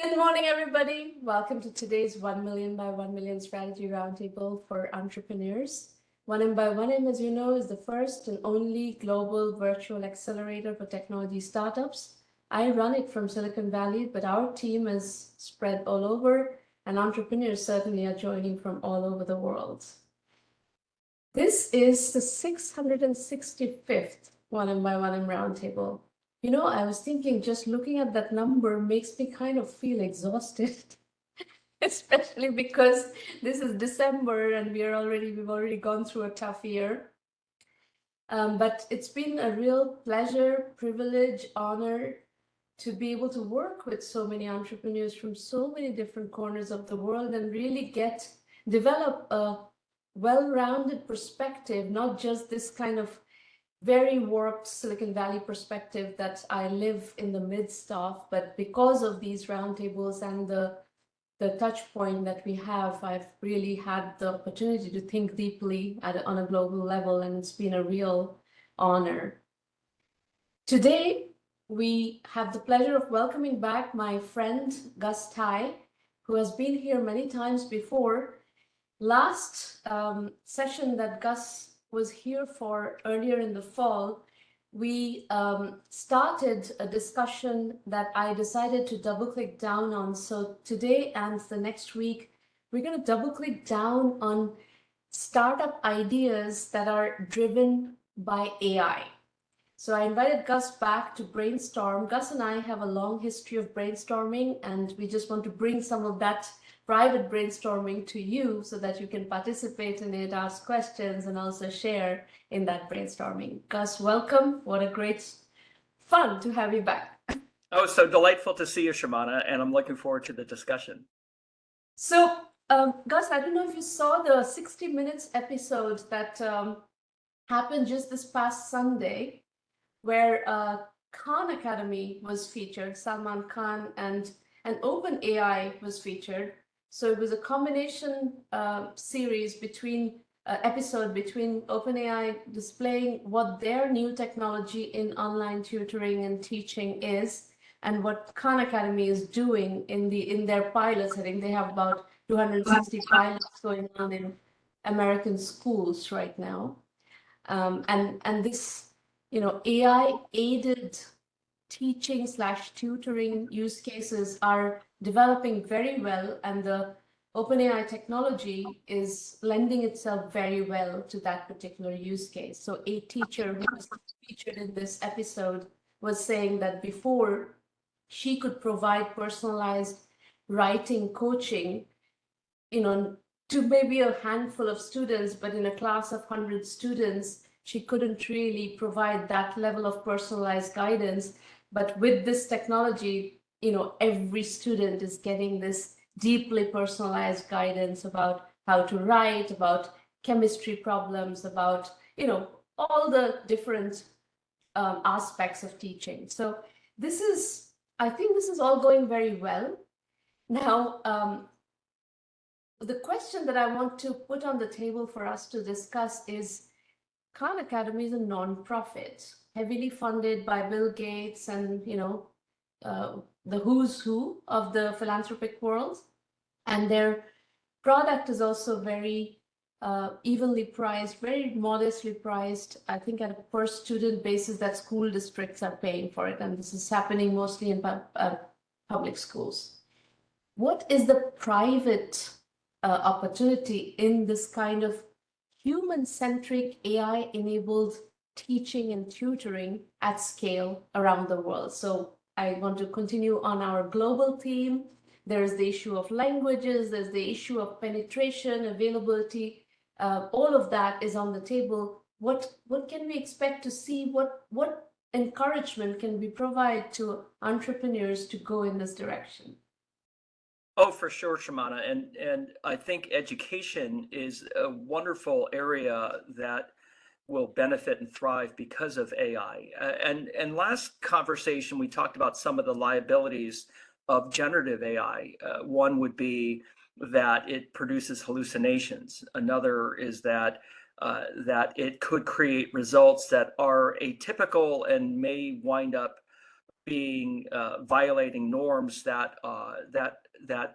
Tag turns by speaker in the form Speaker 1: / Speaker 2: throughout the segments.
Speaker 1: Good morning, everybody. Welcome to today's 1 million by 1 million strategy roundtable for entrepreneurs. 1M, as you know, is the first and only global virtual accelerator for technology startups. I run it from Silicon Valley, but our team is spread all over, and entrepreneurs certainly are joining from all over the world. This is the 665th 1M roundtable. You know, I was thinking just looking at that number makes me kind of feel exhausted, especially because this is December and we've already gone through a tough year. But it's been a real pleasure, privilege, honor to be able to work with so many entrepreneurs from so many different corners of the world and really develop a well-rounded perspective, not just this kind of very warped Silicon Valley perspective that I live in the midst of, but because of these roundtables and the touch point that we have, I've really had the opportunity to think deeply on a global level, and it's been a real honor. Today, we have the pleasure of welcoming back my friend Gus Tai, who has been here many times before. Last session that Gus was here for earlier in the fall, we started a discussion that I decided to double click down on. So today and the next week, we're going to double click down on startup ideas that are driven by AI. So I invited Gus back to brainstorm. Gus and I have a long history of brainstorming, and we just want to bring some of that private brainstorming to you so that you can participate in it, ask questions, and also share in that brainstorming. Gus, welcome. What a great fun to have you back.
Speaker 2: Oh, so delightful to see you, Shamana, and I'm looking forward to the discussion.
Speaker 1: So, Gus, I don't know if you saw the 60 Minutes episode that happened just this past Sunday, where Khan Academy was featured, Salman Khan, and OpenAI was featured. So it was a combination series episode between OpenAI displaying what their new technology in online tutoring and teaching is, and what Khan Academy is doing in their pilots. I think they have about 260 pilots going on in American schools right now, and this, AI-aided teaching/tutoring use cases are developing very well, and the OpenAI technology is lending itself very well to that particular use case. So a teacher who was featured in this episode was saying that before she could provide personalized writing coaching, to maybe a handful of students, but in a class of 100 students, she couldn't really provide that level of personalized guidance. But with this technology, every student is getting this deeply personalized guidance about how to write, about chemistry problems, about, all the different aspects of teaching. So I think this is all going very well. Now, the question that I want to put on the table for us to discuss is, Khan Academy is a non-profit, heavily funded by Bill Gates and, the who's who of the philanthropic world. And their product is also very evenly priced, very modestly priced, I think at a per student basis that school districts are paying for it. And this is happening mostly in public schools. What is the private opportunity in this kind of human-centric, AI-enabled teaching and tutoring at scale around the world? So I want to continue on our global theme. There's the issue of languages, there's the issue of penetration, availability. All of that is on the table. What can we expect to see? What encouragement can we provide to entrepreneurs to go in this direction?
Speaker 2: Oh, for sure, Shamana. And I think education is a wonderful area that will benefit and thrive because of AI. And last conversation, we talked about some of the liabilities of generative AI. One would be that it produces hallucinations. Another is that it could create results that are atypical and may wind up being violating norms that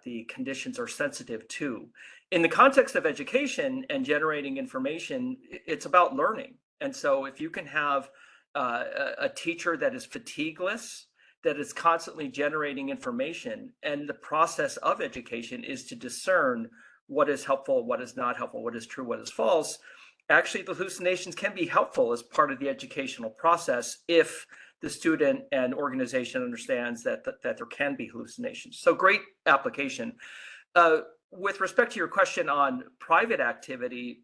Speaker 2: the conditions are sensitive to. In the context of education and generating information, it's about learning. And so if you can have a teacher that is fatigueless, that is constantly generating information, and the process of education is to discern what is helpful, what is not helpful, what is true, what is false. Actually, the hallucinations can be helpful as part of the educational process if the student and organization understands that there can be hallucinations. So great application. With respect to your question on private activity,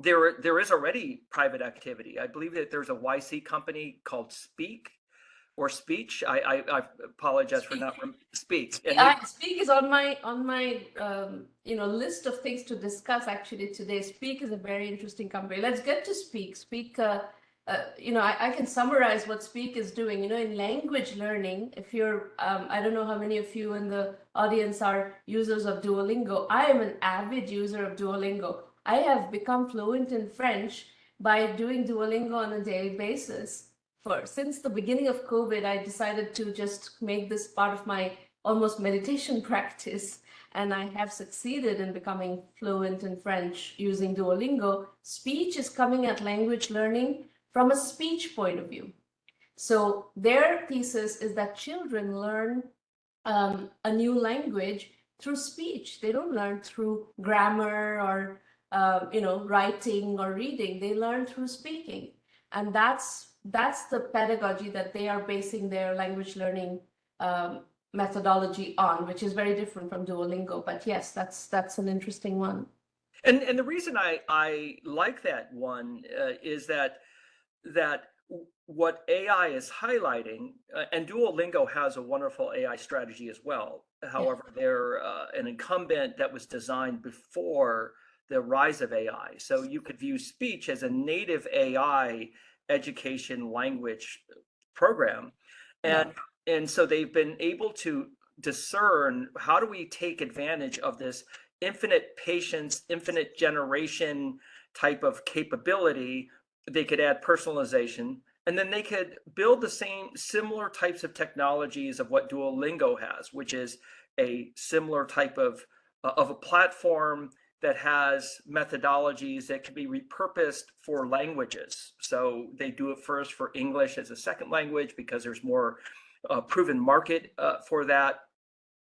Speaker 2: there is already private activity. I believe that there's a YC company called Speak or Speech. I apologize for not Speak. And
Speaker 1: Speak is on my list of things to discuss actually today. Speak is a very interesting company. Let's get to Speak. Speak, I can summarize what Speak is doing. In language learning, if you're, I don't know how many of you in the audience are users of Duolingo. I am an avid user of Duolingo. I have become fluent in French by doing Duolingo on a daily basis. Since the beginning of COVID, I decided to just make this part of my almost meditation practice, and I have succeeded in becoming fluent in French using Duolingo. Speech is coming at language learning from a speech point of view. So their thesis is that children learn a new language through speech. They don't learn through grammar or writing or reading. They learn through speaking, and that's the pedagogy that they are basing their language learning methodology on, which is very different from Duolingo. But yes, that's an interesting one.
Speaker 2: And the reason I like that one is that what AI is highlighting, and Duolingo has a wonderful AI strategy as well. However, they're an incumbent that was designed before the rise of AI. So you could view speech as a native AI education language program. And so they've been able to discern, how do we take advantage of this infinite patience, infinite generation type of capability? They could add personalization, and then they could build the similar types of technologies of what Duolingo has, which is a similar type of a platform that has methodologies that can be repurposed for languages. So they do it first for English as a second language because there's more proven market for that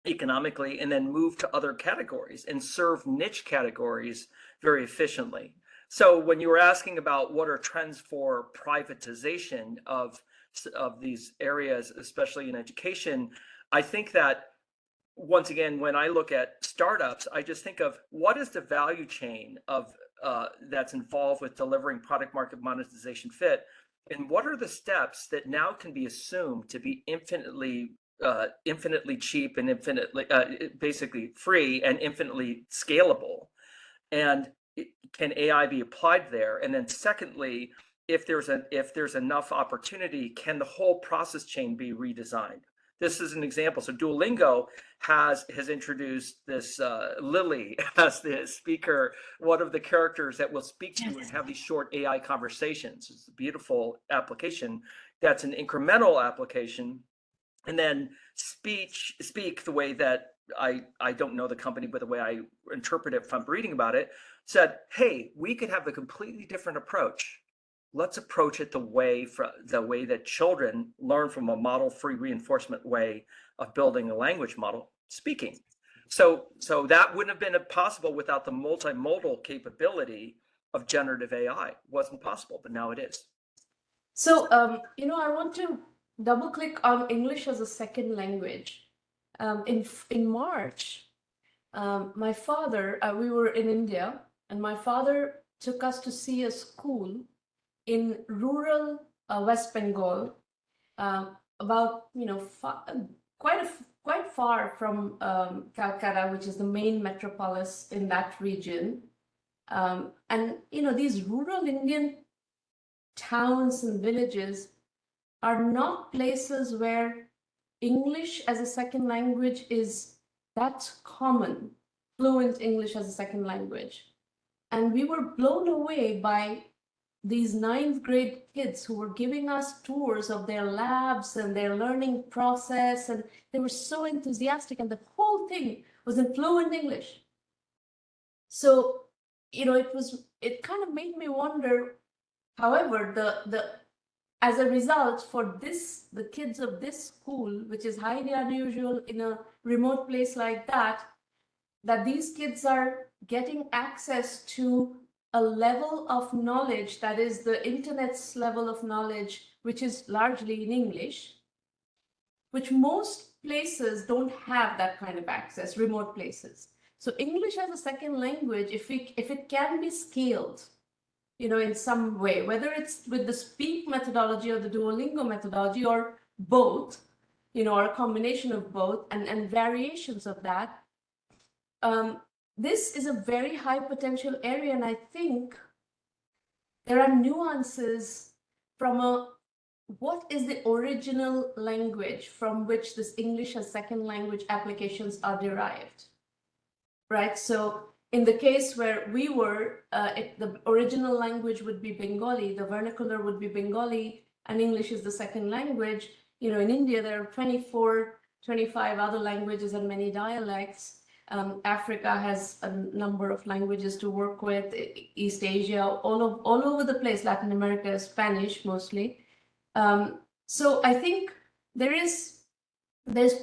Speaker 2: economically, and then move to other categories and serve niche categories very efficiently. So when you were asking about what are trends for privatization of these areas, especially in education, I think that once again, when I look at startups, I just think of what is the value chain of that's involved with delivering product market monetization fit, and what are the steps that now can be assumed to be infinitely cheap and infinitely basically free and infinitely scalable, and can AI be applied there? And then secondly, if there's enough opportunity, can the whole process chain be redesigned? This is an example. So Duolingo has introduced this Lily as the speaker, one of the characters that will speak to you and have these short AI conversations. It's a beautiful application. That's an incremental application. And then Speak, the way that I don't know the company, but the way I interpret it from reading about it, said, hey, we could have a completely different approach. Let's approach it the way that children learn from a model-free reinforcement way of building a language model, speaking. So that wouldn't have been possible without the multimodal capability of generative AI. It wasn't possible, but now it is.
Speaker 1: So, I want to double click on English as a second language. In March, my father, we were in India, and my father took us to see a school in rural West Bengal, about quite far from Calcutta, which is the main metropolis in that region. And these rural Indian towns and villages are not places where English as a second language is that common, fluent English as a second language. And we were blown away by these ninth grade kids who were giving us tours of their labs and their learning process, and they were so enthusiastic, and the whole thing was in fluent English. So, it kind of made me wonder. However, as a result, for the kids of this school, which is highly unusual in a remote place like that these kids are getting access to a level of knowledge that is the internet's level of knowledge, which is largely in English, which most places don't have that kind of access, remote places. So English as a second language, if it can be scaled, in some way, whether it's with the Speak methodology or the Duolingo methodology or both, or a combination of both and variations of that, this is a very high potential area. And I think there are nuances from what is the original language from which this English as second language applications are derived, right? So in the case where we were, the original language would be Bengali, the vernacular would be Bengali, and English is the second language. In India, there are 24, 25 other languages and many dialects. Africa has a number of languages to work with, East Asia, all over the place, Latin America, Spanish mostly. So I think there's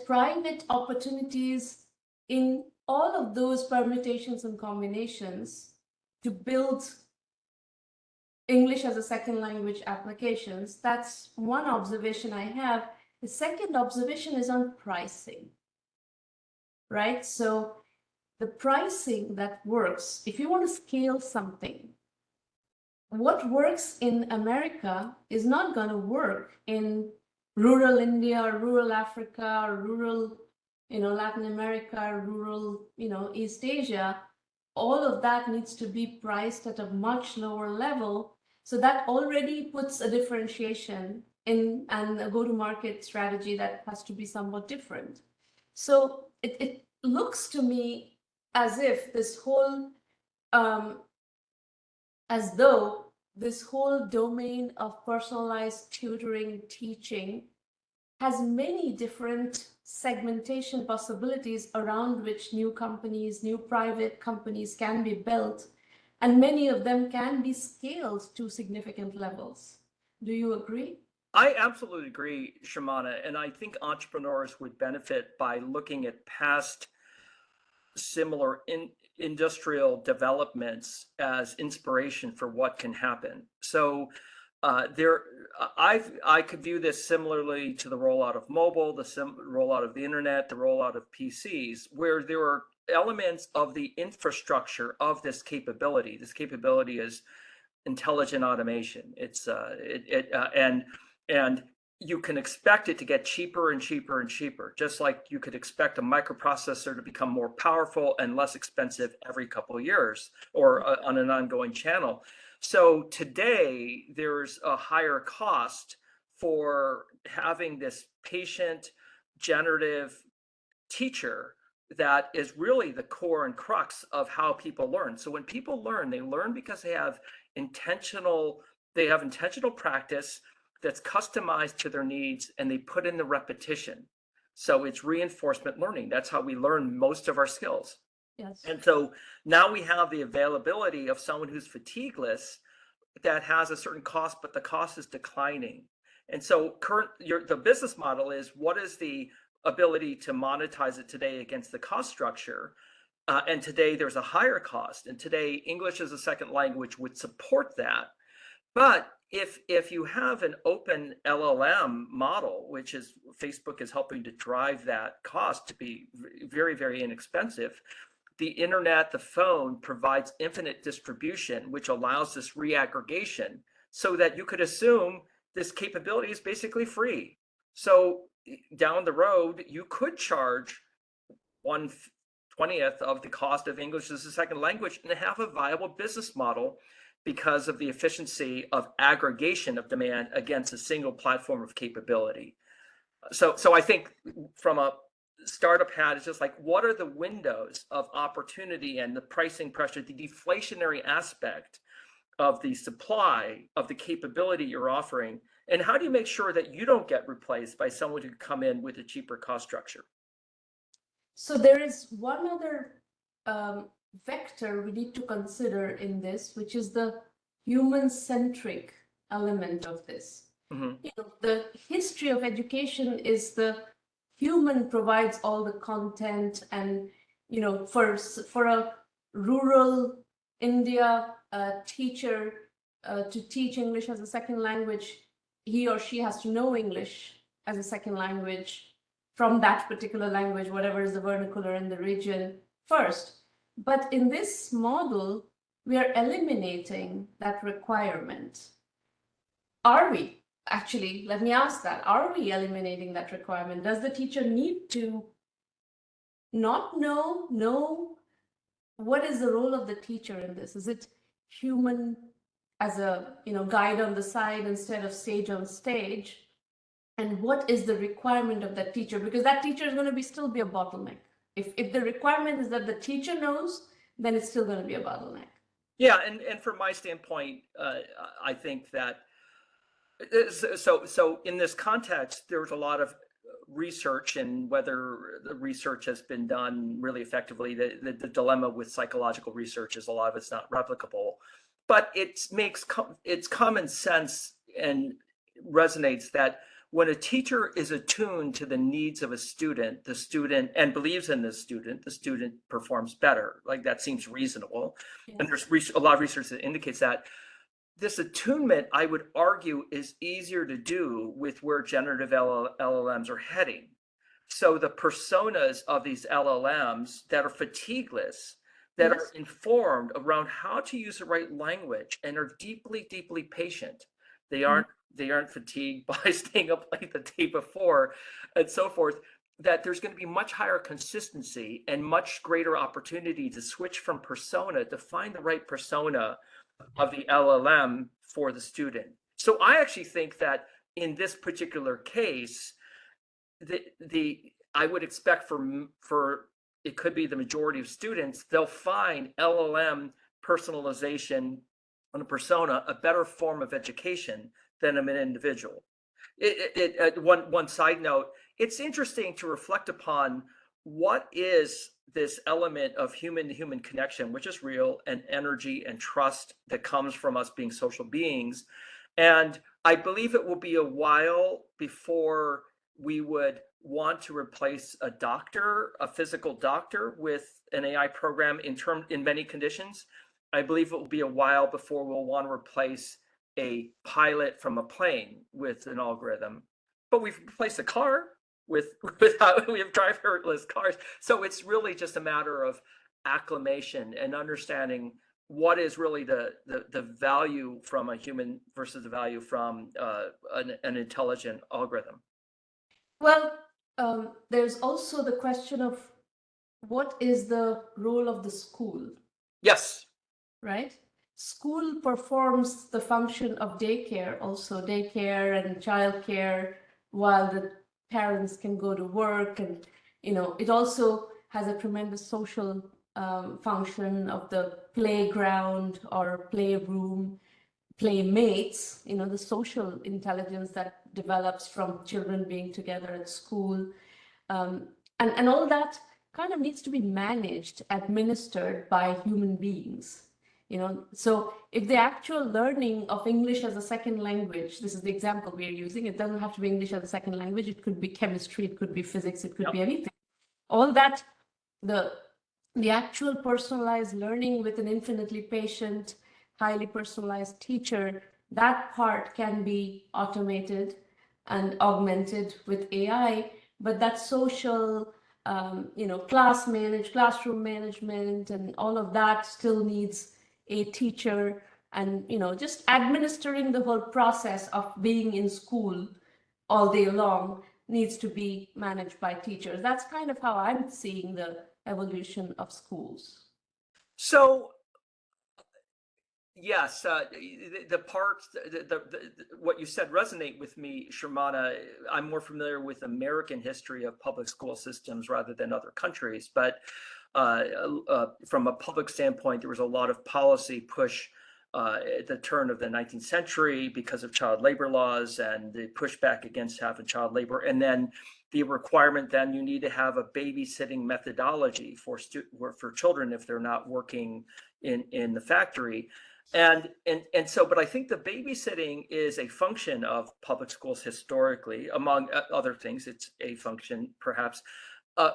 Speaker 1: private opportunities in all of those permutations and combinations to build English as a second language applications. That's one observation I have. The second observation is on pricing, right? So the pricing that works, if you want to scale something, what works in America is not going to work in rural India or rural Africa or rural Latin America, rural, East Asia. All of that needs to be priced at a much lower level. So that already puts a differentiation in and a go-to-market strategy that has to be somewhat different. So it looks to me as if this whole, as though this whole domain of personalized tutoring, teaching has many different segmentation possibilities around which new companies, new private companies can be built, and many of them can be scaled to significant levels. Do you agree?
Speaker 2: I absolutely agree, Shamana, and I think entrepreneurs would benefit by looking at past similar industrial developments as inspiration for what can happen. So I could view this similarly to the rollout of mobile, the rollout of the internet, the rollout of PCs, where there are elements of the infrastructure of this capability. This capability is intelligent automation. It's and you can expect it to get cheaper and cheaper and cheaper, just like you could expect a microprocessor to become more powerful and less expensive every couple of years or on an ongoing channel. So today there's a higher cost for having this patient generative teacher that is really the core and crux of how people learn. So when people learn, they learn because they have intentional practice that's customized to their needs, and they put in the repetition. So it's reinforcement learning. That's how we learn most of our skills.
Speaker 1: Yes.
Speaker 2: And so now we have the availability of someone who's fatigueless that has a certain cost, but the cost is declining. And so the business model is, what is the ability to monetize it today against the cost structure? And today there's a higher cost. And today English as a second language would support that. But if you have an open LLM model, which is Facebook is helping to drive that cost to be very, very inexpensive, the internet, the phone provides infinite distribution, which allows this reaggregation so that you could assume this capability is basically free. So down the road, you could charge 1/20th of the cost of English as a second language and have a viable business model because of the efficiency of aggregation of demand against a single platform of capability. So I think from a startup hat, it's just like, what are the windows of opportunity and the pricing pressure, the deflationary aspect of the supply of the capability you're offering? And how do you make sure that you don't get replaced by someone who come in with a cheaper cost structure?
Speaker 1: So there is one other vector we need to consider in this, which is the human-centric element of this.
Speaker 2: Mm-hmm.
Speaker 1: The history of education is the human provides all the content, and for a rural India teacher to teach English as a second language, he or she has to know English as a second language from that particular language, whatever is the vernacular in the region first. But in this model, we are eliminating that requirement. Are we? Actually, let me ask that. Are we eliminating that requirement? Does the teacher need to not know what is the role of the teacher in this? Is it human as a guide on the side instead of sage on stage? And what is the requirement of that teacher? Because that teacher is going to still be a bottleneck. If the requirement is that the teacher knows, then it's still going to be a bottleneck.
Speaker 2: Yeah, and from my standpoint, I think that so in this context, there's a lot of research, and whether the research has been done really effectively, the dilemma with psychological research is a lot of it's not replicable, but it's common sense and resonates that when a teacher is attuned to the needs of a student, the student, and believes in the student performs better. Like, that seems reasonable. Yeah. And there's a lot of research that indicates that. This attunement, I would argue, is easier to do with where generative LLMs are heading. So the personas of these LLMs that are fatigueless, that yes. are informed around how to use the right language, and are deeply, deeply patient. They aren't fatigued by staying up late the day before and so forth, that there's going to be much higher consistency and much greater opportunity to switch from persona to find the right persona of the LLM for the student. So I actually think that in this particular case, I would expect for it could be the majority of students, they'll find LLM personalization on a persona a better form of education than an individual. One side note, it's interesting to reflect upon what is this element of human-to-human connection, which is real, and energy and trust that comes from us being social beings. And I believe it will be a while before we would want to replace a doctor, a physical doctor, with an AI program in many conditions. I believe it will be a while before we'll want to replace a pilot from a plane with an algorithm. But we've replaced a car we have driverless cars. So it's really just a matter of acclimation and understanding what is really the value from a human versus the value from an intelligent algorithm.
Speaker 1: Well, there's also the question of what is the role of the school?
Speaker 2: Yes.
Speaker 1: Right? School performs the function of daycare, also daycare and childcare, while the parents can go to work. And it also has a tremendous social function of the playground or playroom, playmates, the social intelligence that develops from children being together at school, and all that kind of needs to be managed, administered by human beings. So if the actual learning of English as a second language, this is the example we are using, it doesn't have to be English as a second language, it could be chemistry, it could be physics, it could be anything. All that, the actual personalized learning with an infinitely patient, highly personalized teacher, that part can be automated and augmented with AI, but that social, classroom management and all of that still needs a teacher, and just administering the whole process of being in school all day long needs to be managed by teachers. That's kind of how I'm seeing the evolution of schools.
Speaker 2: So yes, the parts, what you said resonate with me, Sharmana. I'm more familiar with American history of public school systems rather than other countries, but from a public standpoint, there was a lot of policy push at the turn of the 19th century because of child labor laws and the pushback against having child labor. And then the requirement then you need to have a babysitting methodology for children if they're not working in the factory. And so, but I think the babysitting is a function of public schools historically, among other things. It's a function perhaps, and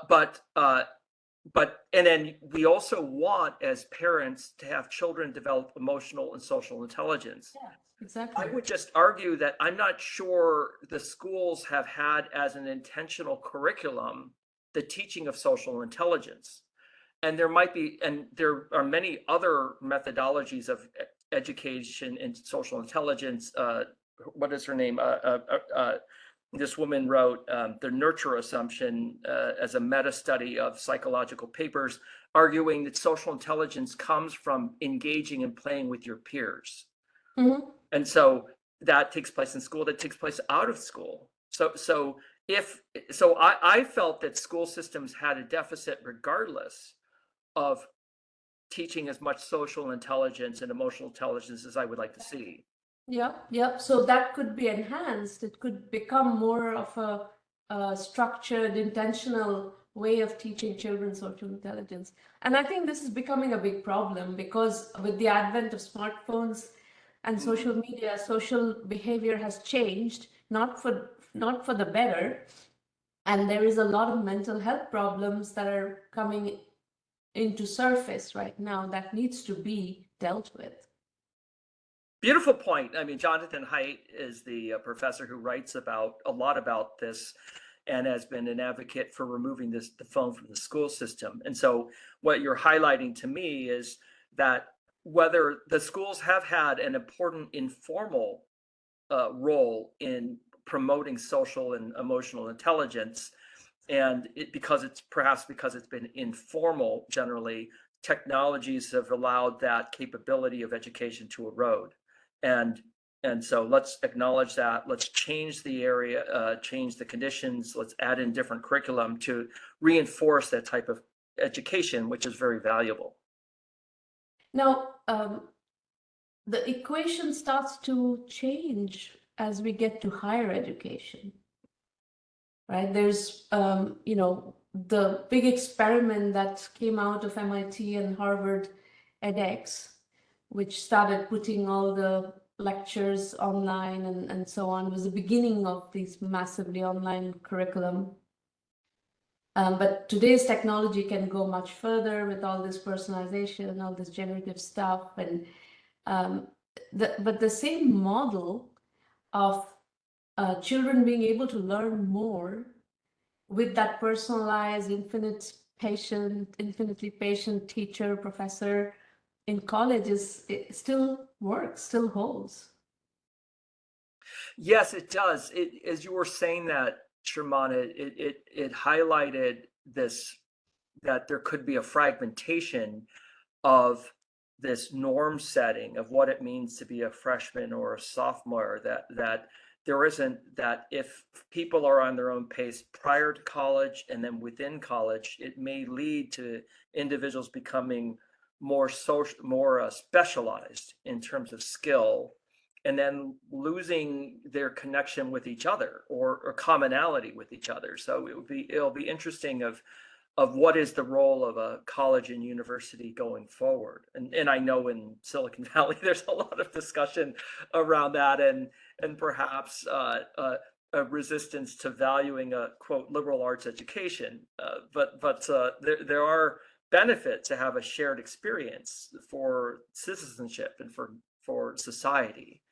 Speaker 2: then we also want as parents to have children develop emotional and social intelligence.
Speaker 1: Yeah, exactly.
Speaker 2: I would just argue that I'm not sure the schools have had as an intentional curriculum the teaching of social intelligence. And there might be, and there are many other methodologies of education and social intelligence. What is her name? This woman wrote the nurture assumption as a meta study of psychological papers, arguing that social intelligence comes from engaging and playing with your peers.
Speaker 1: Mm-hmm.
Speaker 2: And so that takes place in school, that takes place out of school. So I felt that school systems had a deficit regardless of teaching as much social intelligence and emotional intelligence as I would like to see.
Speaker 1: Yep. So that could be enhanced. It could become more of a structured, intentional way of teaching children social intelligence. And I think this is becoming a big problem because with the advent of smartphones and social media, social behavior has changed, not for the better. And there is a lot of mental health problems that are coming into surface right now that needs to be dealt with.
Speaker 2: Beautiful point. I mean, Jonathan Haidt is the professor who writes a lot about this and has been an advocate for removing the phone from the school system. And so what you're highlighting to me is that whether the schools have had an important informal role in promoting social and emotional intelligence, and because it's been informal generally, technologies have allowed that capability of education to erode. And so let's acknowledge that. Let's change the area, change the conditions. Let's add in different curriculum to reinforce that type of education, which is very valuable.
Speaker 1: Now, the equation starts to change as we get to higher education, right? There's, the big experiment that came out of MIT and Harvard edX, which started putting all the lectures online and so on, was the beginning of these massively online curriculum. But today's technology can go much further with all this personalization and all this generative stuff. And but the same model of children being able to learn more with that personalized, infinitely patient teacher, professor in college it still works, still holds.
Speaker 2: Yes, it does. As you were saying that, Shermana, it highlighted this, that there could be a fragmentation of this norm setting of what it means to be a freshman or a sophomore, that there isn't, that if people are on their own pace prior to college and then within college, it may lead to individuals becoming more specialized in terms of skill, and then losing their connection with each other or commonality with each other. So it'll be interesting of what is the role of a college and university going forward. And I know in Silicon Valley, there's a lot of discussion around that, and perhaps a resistance to valuing a quote liberal arts education. But there are benefits to have a shared experience for citizenship and for society.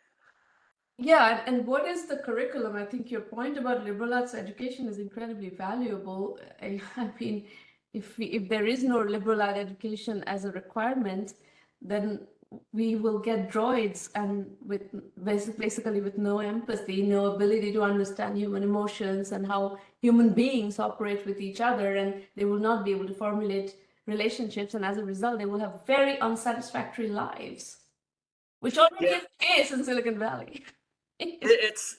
Speaker 1: Yeah, and what is the curriculum? I think your point about liberal arts education is incredibly valuable. I mean, if there is no liberal arts education as a requirement, then we will get droids and with basically with no empathy, no ability to understand human emotions and how human beings operate with each other, and they will not be able to formulate relationships, and as a result, they will have very unsatisfactory lives, which already is the case in Silicon Valley.
Speaker 2: It's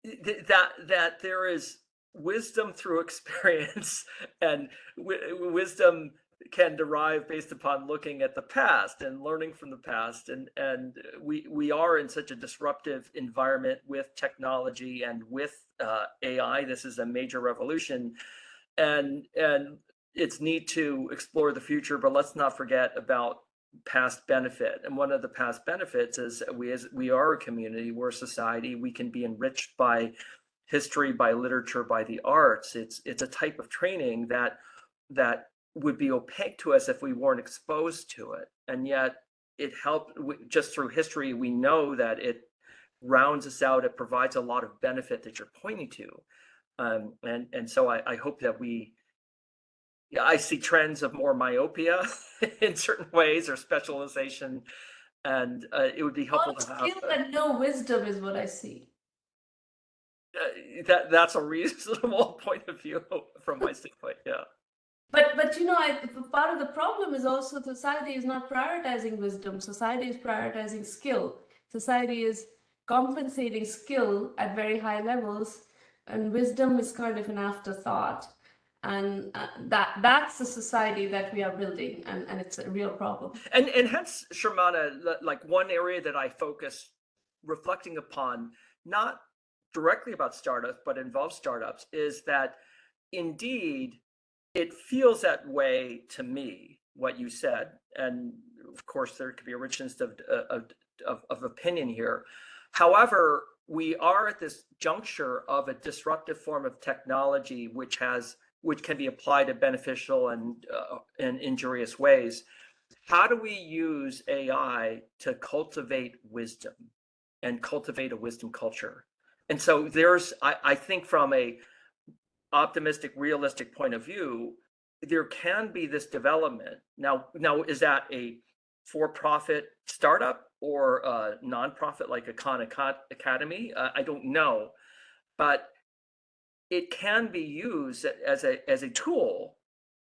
Speaker 2: that there is wisdom through experience and wisdom can derive based upon looking at the past and learning from the past. And we are in such a disruptive environment with technology and with AI. This is a major revolution, and it's neat to explore the future, but let's not forget about past benefit. And one of the past benefits is we are a community, we're a society, we can be enriched by history, by literature, by the arts. It's a type of training that would be opaque to us if we weren't exposed to it. And yet it helped just through history. We know that it rounds us out. It provides a lot of benefit that you're pointing to. And so I hope that I see trends of more myopia in certain ways or specialization. And it would be helpful to have.
Speaker 1: Skill and no wisdom is what I see.
Speaker 2: That's a reasonable point of view from my standpoint. Yeah.
Speaker 1: But part of the problem is also society is not prioritizing wisdom. Society is prioritizing skill. Society is compensating skill at very high levels, and wisdom is kind of an afterthought. And that's the society that we are building, and it's a real problem.
Speaker 2: And hence, Sharmana, like one area that I focus reflecting upon, not directly about startups, but involves startups, is that indeed, it feels that way to me, what you said. And of course, there could be a richness of opinion here. However, we are at this juncture of a disruptive form of technology, which can be applied in beneficial and injurious ways. How do we use AI to cultivate wisdom and cultivate a wisdom culture? And so I think from a optimistic, realistic point of view, there can be this development. Now, is that a for-profit startup or a nonprofit like a Khan Academy? I don't know, but it can be used as a tool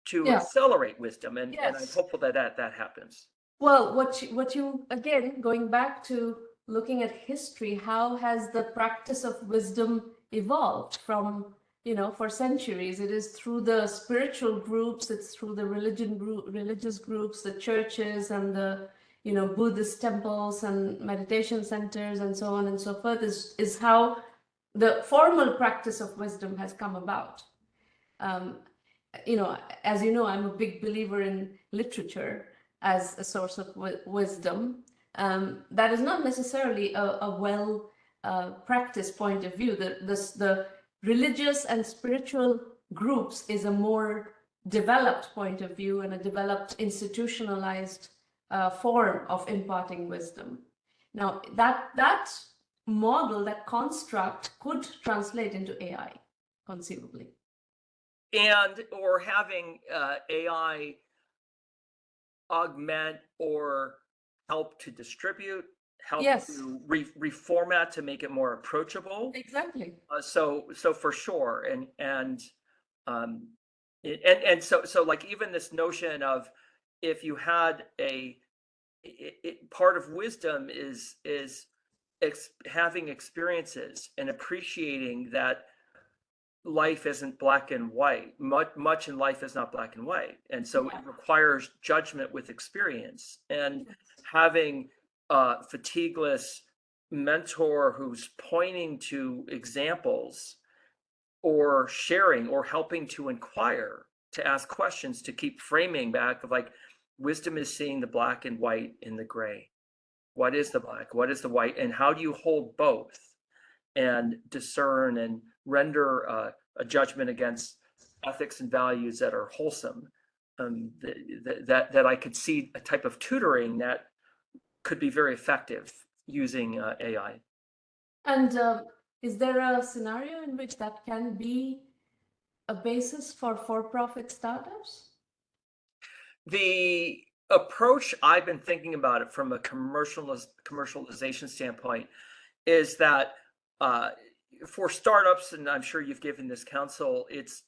Speaker 2: to accelerate wisdom, and I'm hopeful that happens.
Speaker 1: Well, what you again, going back to looking at history, how has the practice of wisdom evolved from for centuries? It is through the spiritual groups, it's through the religious groups, the churches, and the Buddhist temples and meditation centers and so on and so forth is how the formal practice of wisdom has come about. As you know, I'm a big believer in literature as a source of wisdom. That is not necessarily a well practiced point of view. The religious and spiritual groups is a more developed point of view and a developed institutionalized form of imparting wisdom. Now, that model, that construct could translate into AI, conceivably.
Speaker 2: Or having AI augment or help to distribute, help to reformat to make it more approachable.
Speaker 1: Exactly.
Speaker 2: So for sure, and so like even this notion of if you had part of wisdom is having experiences and appreciating that life isn't black and white. Much in life is not black and white, and so it requires judgment with experience. And having a fatigueless mentor who's pointing to examples or sharing or helping to inquire, to ask questions, to keep framing back of like wisdom is seeing the black and white in the gray. What is the black? What is the white? And how do you hold both and discern and render a judgment against ethics and values that are wholesome? That I could see a type of tutoring that could be very effective using AI.
Speaker 1: And is there a scenario in which that can be a basis for-profit startups?
Speaker 2: The approach I've been thinking about it from a commercialization standpoint is that for startups, and I'm sure you've given this counsel, it's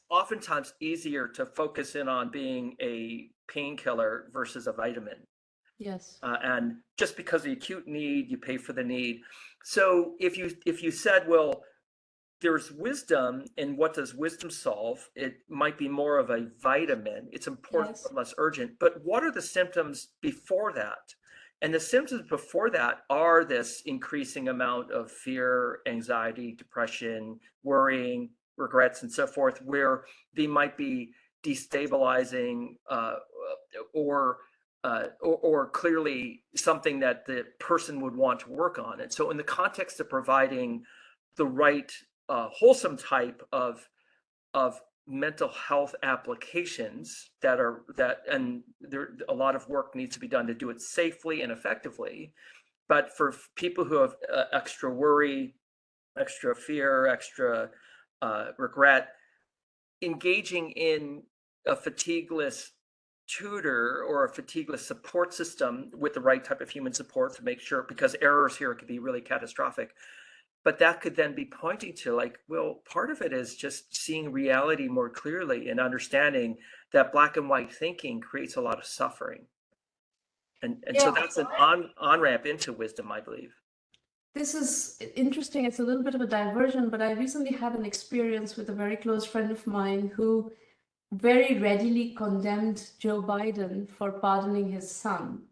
Speaker 2: oftentimes easier to focus in on being a painkiller versus a vitamin.
Speaker 1: Yes.
Speaker 2: And just because of the acute need, you pay for the need. So if you said, well, there's wisdom, and what does wisdom solve? It might be more of a vitamin. It's important,
Speaker 1: Yes.
Speaker 2: but less urgent. But what are the symptoms before that? And the symptoms before that are this increasing amount of fear, anxiety, depression, worrying, regrets, and so forth, where they might be destabilizing or clearly something that the person would want to work on. And so in the context of providing the right wholesome type of mental health applications and there a lot of work needs to be done to do it safely and effectively. But for people who have extra worry, extra fear, extra regret, engaging in a fatigueless tutor or a fatigueless support system with the right type of human support to make sure, because errors here could be really catastrophic. But that could then be pointing to like, well, part of it is just seeing reality more clearly and understanding that black and white thinking creates a lot of suffering. And so that's an on-ramp into wisdom, I believe.
Speaker 1: This is interesting. It's a little bit of a diversion, but I recently had an experience with a very close friend of mine who very readily condemned Joe Biden for pardoning his son.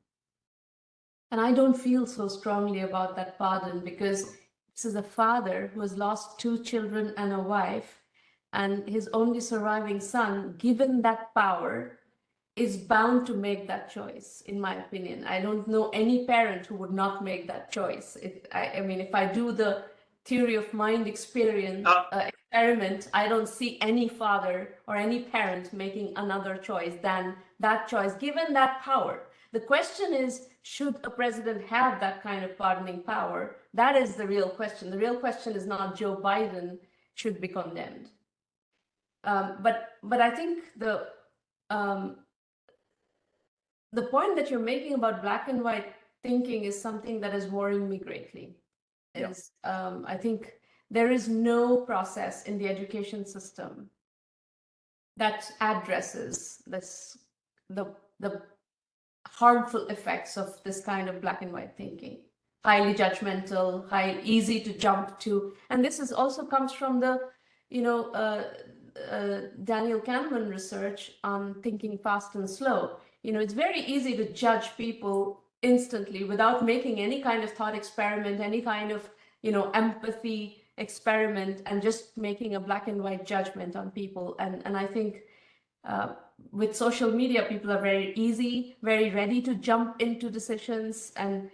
Speaker 1: And I don't feel so strongly about that pardon, because this is a father who has lost 2 children and a wife, and his only surviving son, given that power, is bound to make that choice, in my opinion. I don't know any parent who would not make that choice. I mean, if I do the theory of mind experiment, I don't see any father or any parent making another choice than that choice, given that power. The question is, should a president have that kind of pardoning power? That is the real question. The real question is not Joe Biden should be condemned. But I think the point that you're making about black and white thinking is something that is worrying me greatly. I think there is no process in the education system that addresses the harmful effects of this kind of black and white thinking. Highly judgmental, easy to jump to. And this is also comes from the, Daniel Kahneman research on thinking fast and slow. It's very easy to judge people instantly without making any kind of thought experiment, any kind of, empathy experiment, and just making a black and white judgment on people. And I think with social media, people are very ready to jump into decisions and,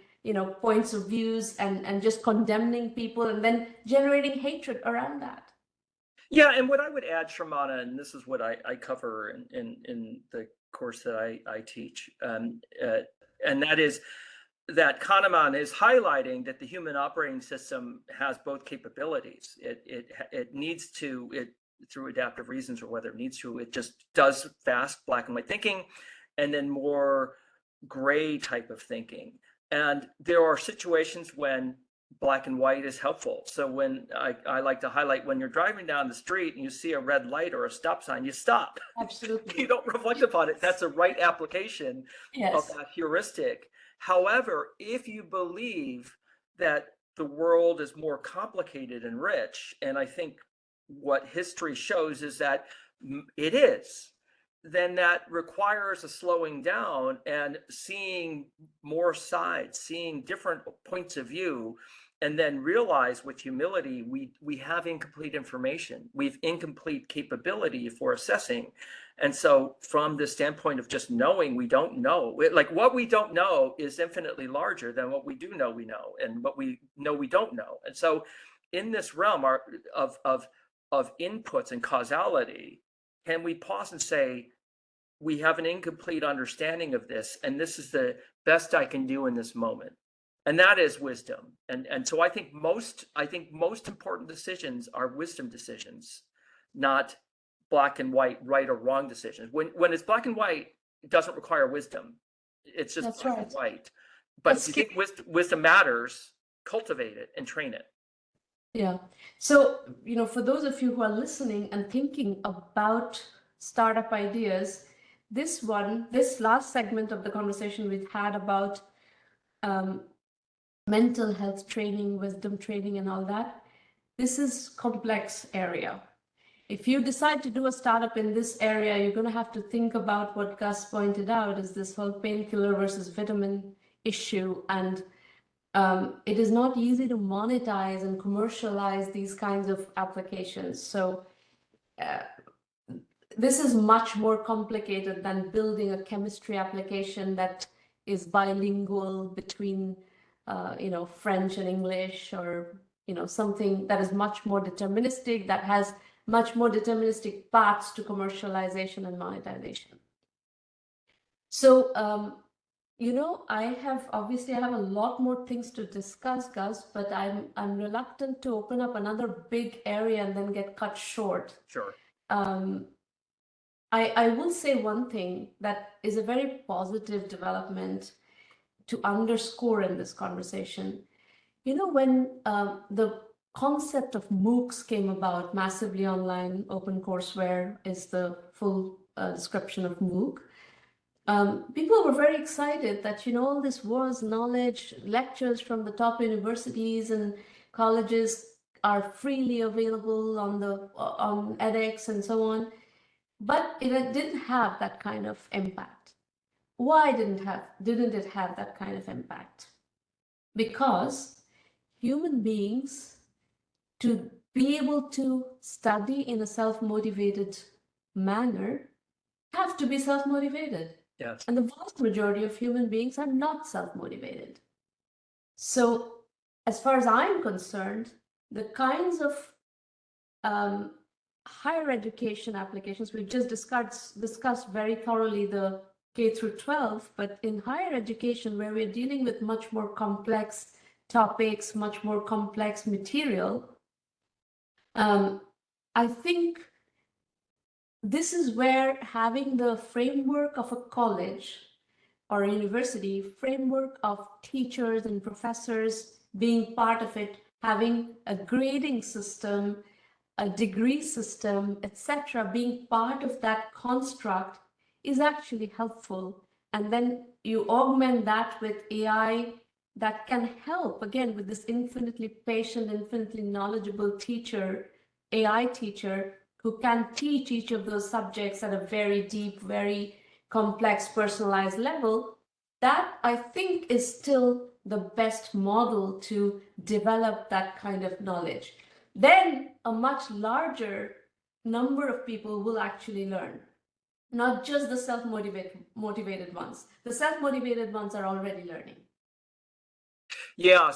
Speaker 1: points of views and just condemning people and then generating hatred around that.
Speaker 2: Yeah, and what I would add, Sharmana, and this is what I cover in the course that I teach, and that is that Kahneman is highlighting that the human operating system has both capabilities. It needs to, through adaptive reasons or whether it needs to, it just does fast black and white thinking, and then more gray type of thinking. And there are situations when black and white is helpful. So when I like to highlight, when you're driving down the street and you see a red light or a stop sign, you stop.
Speaker 1: Absolutely.
Speaker 2: You don't reflect upon it. That's a right application of that heuristic. However, if you believe that the world is more complicated and rich, and I think what history shows is that it is, then that requires a slowing down and seeing more sides, seeing different points of view, and then realize with humility, we have incomplete information. We've incomplete capability for assessing. And so from the standpoint of just knowing we don't know, like what we don't know is infinitely larger than what we do know we know, and what we know we don't know. And so in this realm of inputs and causality, can we pause and say, we have an incomplete understanding of this, and this is the best I can do in this moment? And that is wisdom. And so I think most important decisions are wisdom decisions, not black and white, right or wrong decisions. When it's black and white, it doesn't require wisdom. It's just black and white. But if you think wisdom matters, cultivate it and train it.
Speaker 1: Yeah. So, for those of you who are listening and thinking about startup ideas, this last segment of the conversation we've had about mental health training, wisdom training, and all that, this is complex area. If you decide to do a startup in this area, you're going to have to think about what Gus pointed out is this whole painkiller versus vitamin issue. And it is not easy to monetize and commercialize these kinds of applications. So this is much more complicated than building a chemistry application that is bilingual between, French and English, or, something that is much more deterministic, that has much more deterministic paths to commercialization and monetization. So, I have a lot more things to discuss, Gus, but I'm reluctant to open up another big area and then get cut short.
Speaker 2: Sure.
Speaker 1: I will say one thing that is a very positive development to underscore in this conversation. When the concept of MOOCs came about, massively online open courseware is the full description of MOOC. People were very excited that, all this was knowledge, lectures from the top universities and colleges are freely available on edX and so on. But it didn't have that kind of impact. Why didn't it have that kind of impact? Because human beings, to be able to study in a self-motivated manner, have to be self-motivated.
Speaker 2: Yes.
Speaker 1: And the vast majority of human beings are not self-motivated. So as far as I'm concerned, the kinds of higher education applications, we've just discussed very thoroughly the K through 12, but in higher education, where we're dealing with much more complex topics, much more complex material, I think this is where having the framework of a college or a university, framework of teachers and professors being part of it, having a grading system, a degree system, etc., being part of that construct is actually helpful. And then you augment that with AI that can help, again, with this infinitely patient, infinitely knowledgeable teacher, AI teacher, who can teach each of those subjects at a very deep, very complex, personalized level. That, I think, is still the best model to develop that kind of knowledge. Then a much larger number of people will actually learn, not just the self-motivated ones. The self-motivated ones are already learning.
Speaker 2: Yeah,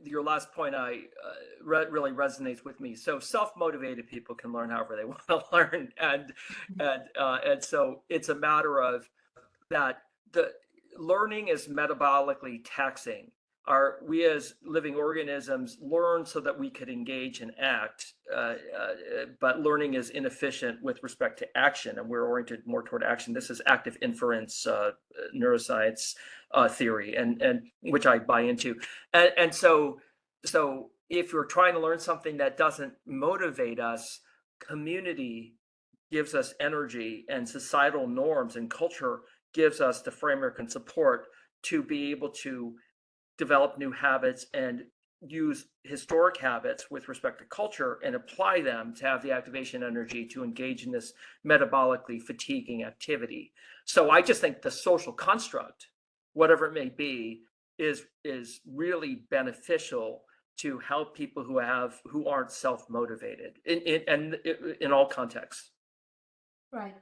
Speaker 2: your last point really resonates with me. So self-motivated people can learn however they want to learn, and so it's a matter of that the learning is metabolically taxing. We as living organisms learn so that we could engage and act, but learning is inefficient with respect to action, and we're oriented more toward action. This is active inference neuroscience theory, and which I buy into. And so if you're trying to learn something that doesn't motivate us, community gives us energy, and societal norms and culture gives us the framework and support to be able to develop new habits and use historic habits with respect to culture and apply them to have the activation energy to engage in this metabolically fatiguing activity. So I just think the social construct, whatever it may be, is really beneficial to help people who aren't self-motivated in all contexts.
Speaker 1: Right.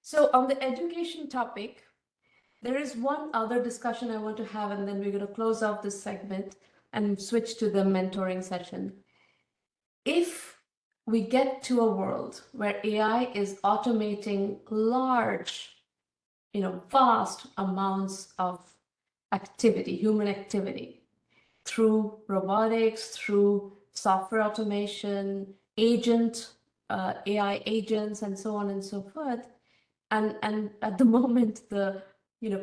Speaker 1: So on the education topic, there is one other discussion I want to have, and then we're going to close off this segment and switch to the mentoring session. If we get to a world where AI is automating large, vast amounts of activity, human activity, through robotics, through software automation, AI agents, and so on and so forth, and at the moment the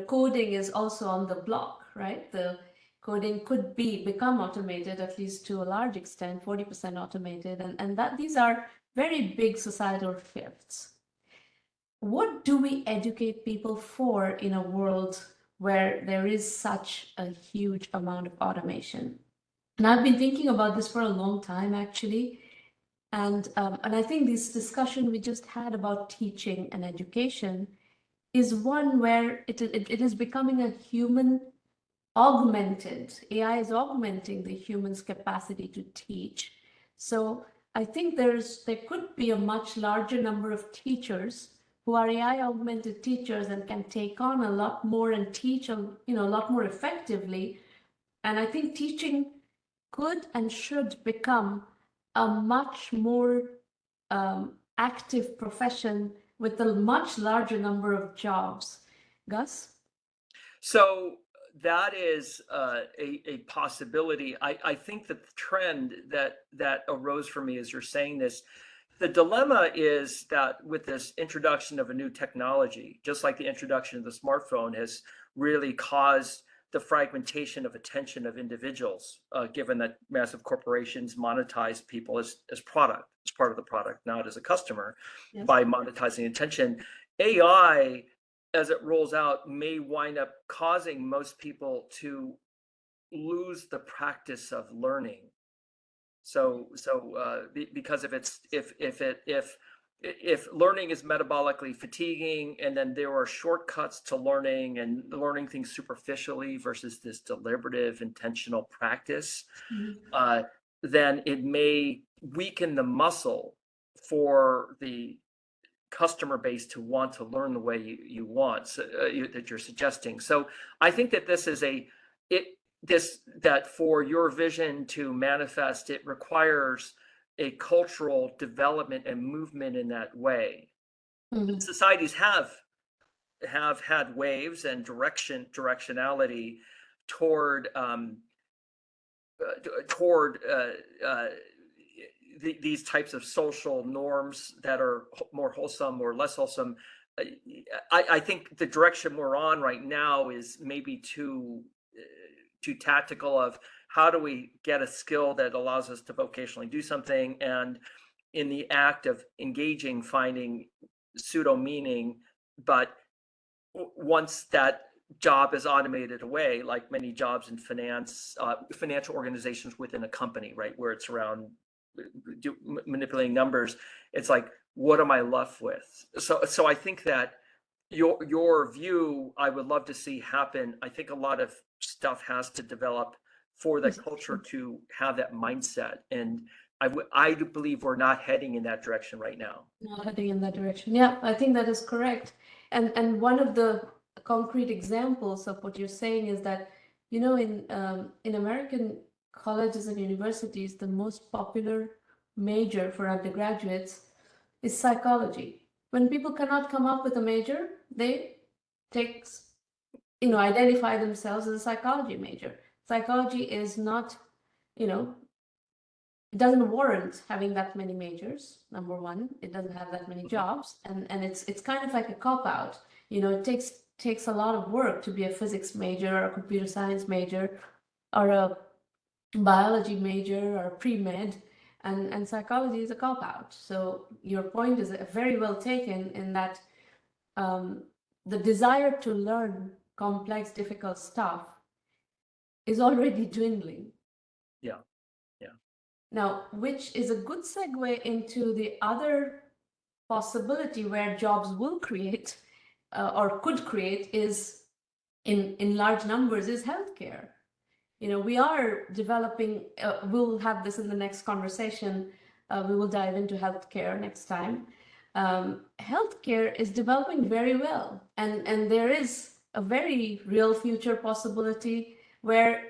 Speaker 1: coding is also on the block, right? The coding could become automated, at least to a large extent, 40% automated, and that these are very big societal shifts. What do we educate people for in a world where there is such a huge amount of automation? And I've been thinking about this for a long time, actually. And I think this discussion we just had about teaching and education is one where it is becoming a human augmented. AI is augmenting the human's capacity to teach. So I think there could be a much larger number of teachers who are AI augmented teachers and can take on a lot more and teach a lot more effectively. And I think teaching could and should become a much more active profession with a much larger number of jobs. Gus?
Speaker 2: So that is a possibility. I think that the trend that arose for me as you're saying this, the dilemma is that with this introduction of a new technology, just like the introduction of the smartphone has really caused the fragmentation of attention of individuals, given that massive corporations monetize people as product, as part of the product, not as a customer,
Speaker 1: Yes.
Speaker 2: by monetizing attention. AI, as it rolls out, may wind up causing most people to lose the practice of learning. Because if learning is metabolically fatiguing, and then there are shortcuts to learning and learning things superficially versus this deliberative, intentional practice, then it may weaken the muscle for the customer base to want to learn the way you want, that you're suggesting. So I think that this is that for your vision to manifest, it requires a cultural development and movement in that way. Societies have had waves and directionality toward these types of social norms that are more wholesome or less wholesome. I think the direction we're on right now is maybe too tactical of how do we get a skill that allows us to vocationally do something, and in the act of engaging, finding pseudo meaning. But once that job is automated away, like many jobs in finance, financial organizations within a company, right, where it's around manipulating numbers, it's like, what am I left with? So I think that your view, I would love to see happen. I think a lot of stuff has to develop for the culture to have that mindset, and I do believe we're not heading in that direction right now.
Speaker 1: Not heading in that direction. Yeah, I think that is correct. And one of the concrete examples of what you're saying is that, in American colleges and universities, the most popular major for undergraduates is psychology. When people cannot come up with a major, they identify themselves as a psychology major. Psychology is not, it doesn't warrant having that many majors. Number one, it doesn't have that many jobs, and it's kind of like a cop out. It takes a lot of work to be a physics major or a computer science major or a biology major or pre-med, and psychology is a cop out. So your point is very well taken in that the desire to learn complex, difficult stuff is already dwindling.
Speaker 2: Yeah.
Speaker 1: Now, which is a good segue into the other possibility where jobs will create or could create is in large numbers is healthcare. We are developing, we'll have this in the next conversation. We will dive into healthcare next time. Healthcare is developing very well, and there is a very real future possibility where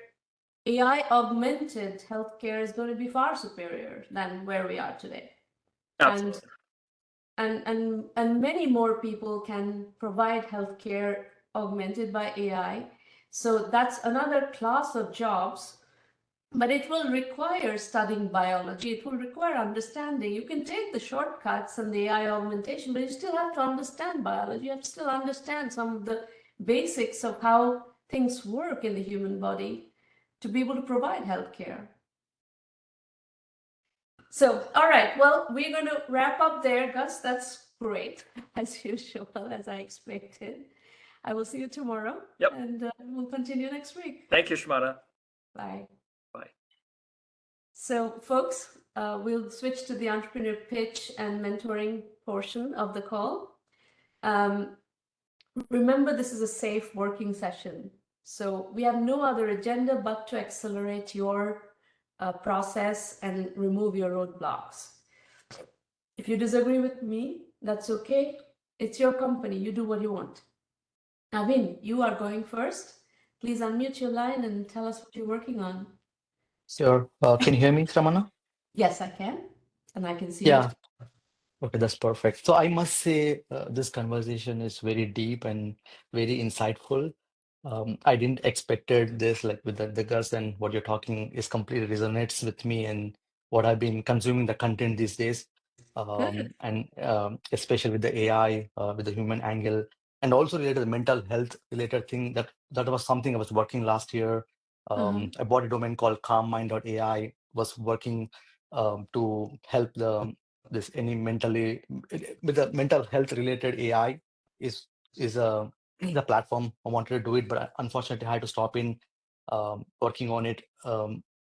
Speaker 1: AI augmented healthcare is going to be far superior than where we are today.
Speaker 2: Absolutely.
Speaker 1: And many more people can provide healthcare augmented by AI. So that's another class of jobs, but it will require studying biology. It will require understanding. You can take the shortcuts and the AI augmentation, but you still have to understand biology. You have to still understand some of the basics of how things work in the human body to be able to provide healthcare. So, all right, well, we're going to wrap up there, Gus. That's great, as usual, as I expected. I will see you tomorrow.
Speaker 2: Yep.
Speaker 1: And we'll continue next week.
Speaker 2: Thank you, Shmata.
Speaker 1: Bye.
Speaker 2: Bye.
Speaker 1: So, folks, we'll switch to the entrepreneur pitch and mentoring portion of the call. Remember, this is a safe working session. So we have no other agenda but to accelerate your process and remove your roadblocks. If you disagree with me, that's okay. It's your company. You do what you want. Naveen, you are going first. Please unmute your line and tell us what you're working on.
Speaker 3: Sure. Can you hear me, Ramana?
Speaker 1: Yes, I can. And I can see you.
Speaker 3: Yeah. Okay, that's perfect. So I must say, this conversation is very deep and very insightful. I didn't expected this, like with the Gus, and what you're talking is completely resonates with me and what I've been consuming the content these days.
Speaker 1: Good.
Speaker 3: And especially with the AI, with the human angle, and also related to the mental health related thing that was something I was working last year. I bought a domain called calmmind.ai, was working to help this any mentally with the mental health related AI is the platform I wanted to do it, but unfortunately I had to stop in working on it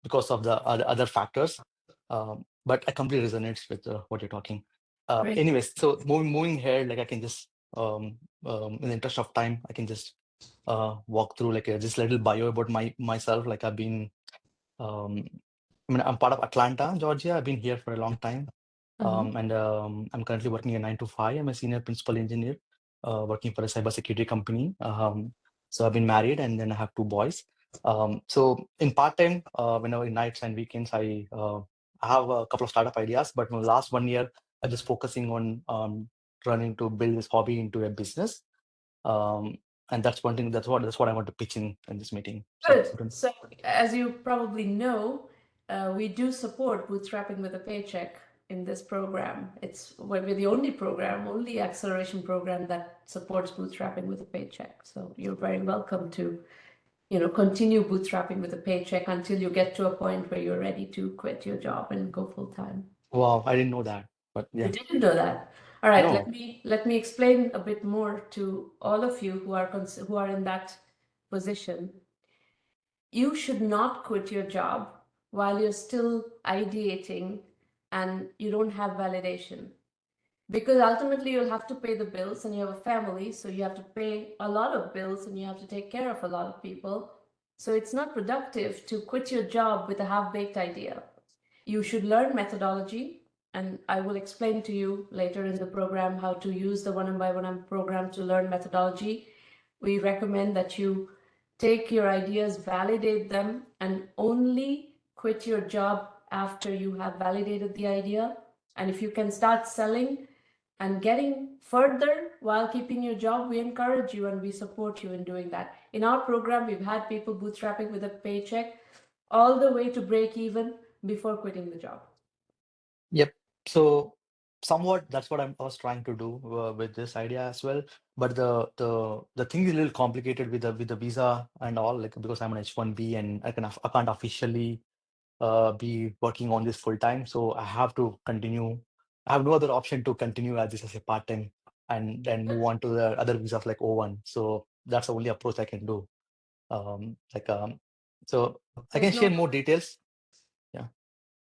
Speaker 3: because of the other factors. But I completely resonates with what you're talking.
Speaker 1: Great.
Speaker 3: Anyways, so moving here, like I can just in the interest of time, I can just walk through like this little bio about myself. Like I've been I'm part of Atlanta, Georgia. I've been here for a long time. And I'm currently working a 9 to 5. I'm a senior principal engineer, working for a cybersecurity company. So I've been married, and then I have 2 boys. So in part time, whenever in nights and weekends, I have a couple of startup ideas. But in the last 1 year, I'm just focusing on trying to build this hobby into a business. And that's one thing. That's what I want to pitch in this meeting.
Speaker 1: Good. So, as you probably know, we do support bootstrapping with a paycheck in this program. We're the only acceleration program that supports bootstrapping with a paycheck. So you're very welcome to, continue bootstrapping with a paycheck until you get to a point where you're ready to quit your job and go full time.
Speaker 3: Wow, I didn't know that, but
Speaker 1: You
Speaker 3: yeah.
Speaker 1: didn't know that. All right,
Speaker 3: No.
Speaker 1: let me explain a bit more to all of you who are in that position. You should not quit your job while you're still ideating and you don't have validation. Because ultimately you'll have to pay the bills and you have a family, so you have to pay a lot of bills and you have to take care of a lot of people. So it's not productive to quit your job with a half-baked idea. You should learn methodology, and I will explain to you later in the program how to use the 1Mby1M program to learn methodology. We recommend that you take your ideas, validate them, and only quit your job after you have validated the idea. And if you can start selling and getting further while keeping your job, we encourage you and we support you in doing that. In our program, we've had people bootstrapping with a paycheck all the way to break even before quitting the job.
Speaker 3: Yep. So somewhat that's what I was trying to do with this idea as well. But the thing is a little complicated with the visa and all, like because I'm an H-1B and I can't officially be working on this full time. So I have to continue. I have no other option to continue as this as a part time and then move on to the other visas like O1. So that's the only approach I can do. So I can share more details. Yeah.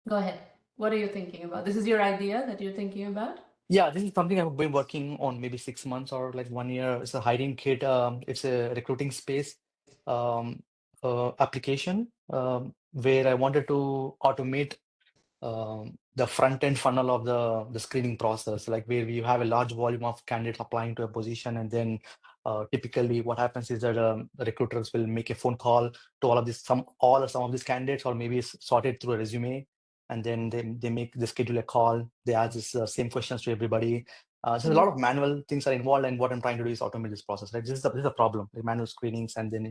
Speaker 1: Go ahead. What are you thinking about? This is your idea that you're thinking about?
Speaker 3: Yeah, this is something I've been working on maybe 6 months or like 1 year. It's a HiringKit. It's a recruiting space application where I wanted to automate the front end funnel of the screening process, like where we have a large volume of candidates applying to a position, and then typically what happens is that the recruiters will make a phone call to all or some of these candidates, or maybe it's sorted through a resume, and then they schedule a call. They ask this same questions to everybody. So a lot of manual things are involved, and what I'm trying to do is automate this process. Like this is a problem, like manual screenings and then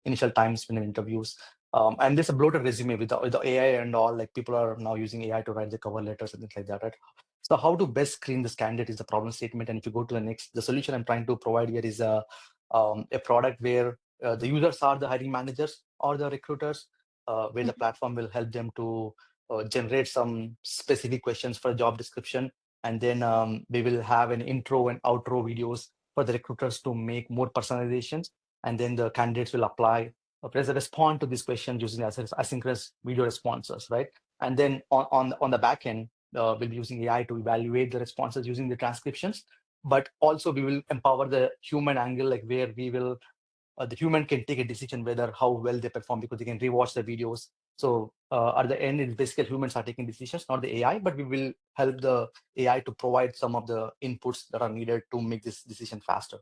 Speaker 3: initial time spent in interviews. And there's a bloated resume with the AI and all. Like people are now using AI to write the cover letters and things like that, right? So how to best screen this candidate is the problem statement. And if you go to the solution I'm trying to provide here is a product where the users are the hiring managers or the recruiters, where the platform will help them to generate some specific questions for a job description, and then they will have an intro and outro videos for the recruiters to make more personalizations, and then the candidates will apply. Respond to these questions using asynchronous video responses, right? And then on the back end, we'll be using AI to evaluate the responses using the transcriptions, but also we will empower the human angle, like where we will the human can take a decision whether how well they perform, because they can rewatch the videos. So at the end, it's basically humans are taking decisions, not the AI, but we will help the AI to provide some of the inputs that are needed to make this decision faster.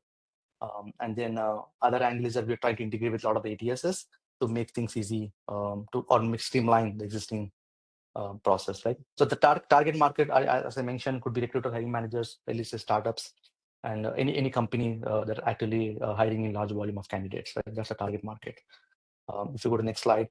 Speaker 3: And then other angle is that we're trying to integrate with a lot of the ATSs to make things easy or streamline the existing process, right? So the target market, as I mentioned, could be recruiter, hiring managers, at least startups, and any company that are actually hiring a large volume of candidates, right? That's a target market. If you go to the next slide.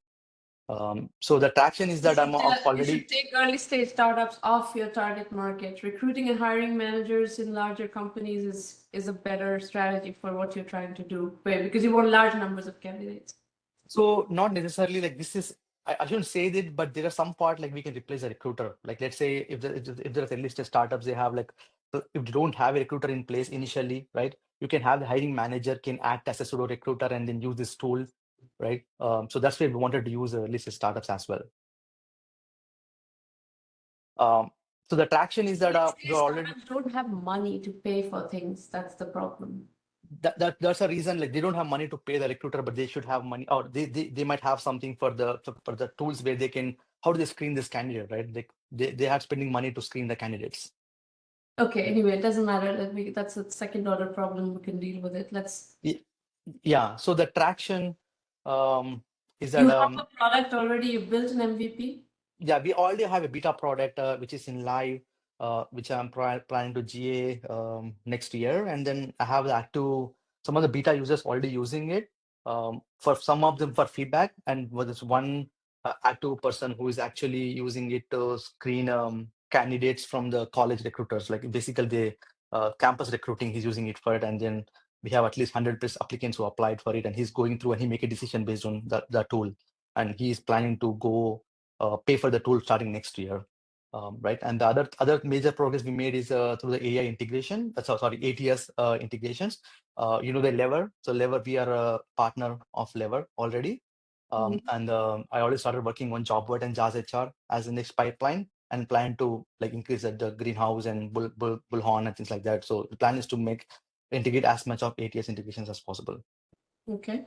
Speaker 3: So the traction is that I'm
Speaker 1: You
Speaker 3: already...
Speaker 1: should take early stage startups off your target market. Recruiting and hiring managers in larger companies is a better strategy for what you're trying to do, because you want large numbers of candidates.
Speaker 3: So not necessarily like this is, I shouldn't say that, but there are some part like we can replace a recruiter. Like let's say if there's at least startups, they have like, if you don't have a recruiter in place initially, right? You can have the hiring manager can act as a pseudo recruiter and then use this tool, right? So that's why we wanted to use at least startups as well. So the traction is that we already
Speaker 1: don't have money to pay for things. That's the problem.
Speaker 3: That's a reason, like they don't have money to pay the recruiter, but they should have money, or they might have something for the tools where they can, how do they screen this candidate, right? They have spending money to screen the candidates.
Speaker 1: Okay, anyway, it doesn't matter. That's a second order problem. We can deal with it.
Speaker 3: Yeah, so the traction is that
Speaker 1: you have a product already, you built an MVP?
Speaker 3: Yeah, we already have a beta product which is in live, which I'm planning to GA next year, and then I have the active, some of the beta users already using it. For some of them for feedback, and with this one active person who is actually using it to screen candidates from the college recruiters, like basically the campus recruiting. He's using it for it, and then we have at least 100 plus applicants who applied for it, and he's going through and he make a decision based on the tool, and he's planning to go pay for the tool starting next year, right? And the other major progress we made is through the AI integration. Sorry, ATS integrations. The Lever. So Lever, we are a partner of Lever already, and I already started working on JobWord and Jazz HR as the next pipeline, and plan to like increase the greenhouse and bullhorn and things like that. So the plan is to integrate as much of ATS integrations as possible.
Speaker 1: Okay.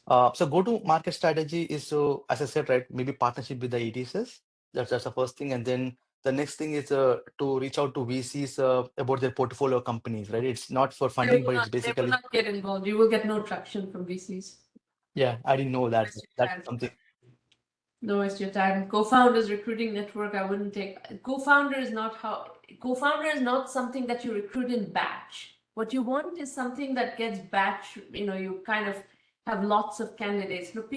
Speaker 3: So go-to-market strategy is, so as I said, right, maybe partnership with the EDCs. That's the first thing, and then the next thing is to reach out to VCs about their portfolio companies, right? It's not for funding, but it's basically...
Speaker 1: They will not get involved. You will get no traction from VCs.
Speaker 3: Yeah, I didn't know that. That's something.
Speaker 1: No waste your time. Co-founders recruiting network, I wouldn't take. Co-founder is not something that you recruit in batch. What you want is something that gets batch, you kind of have lots of candidates. But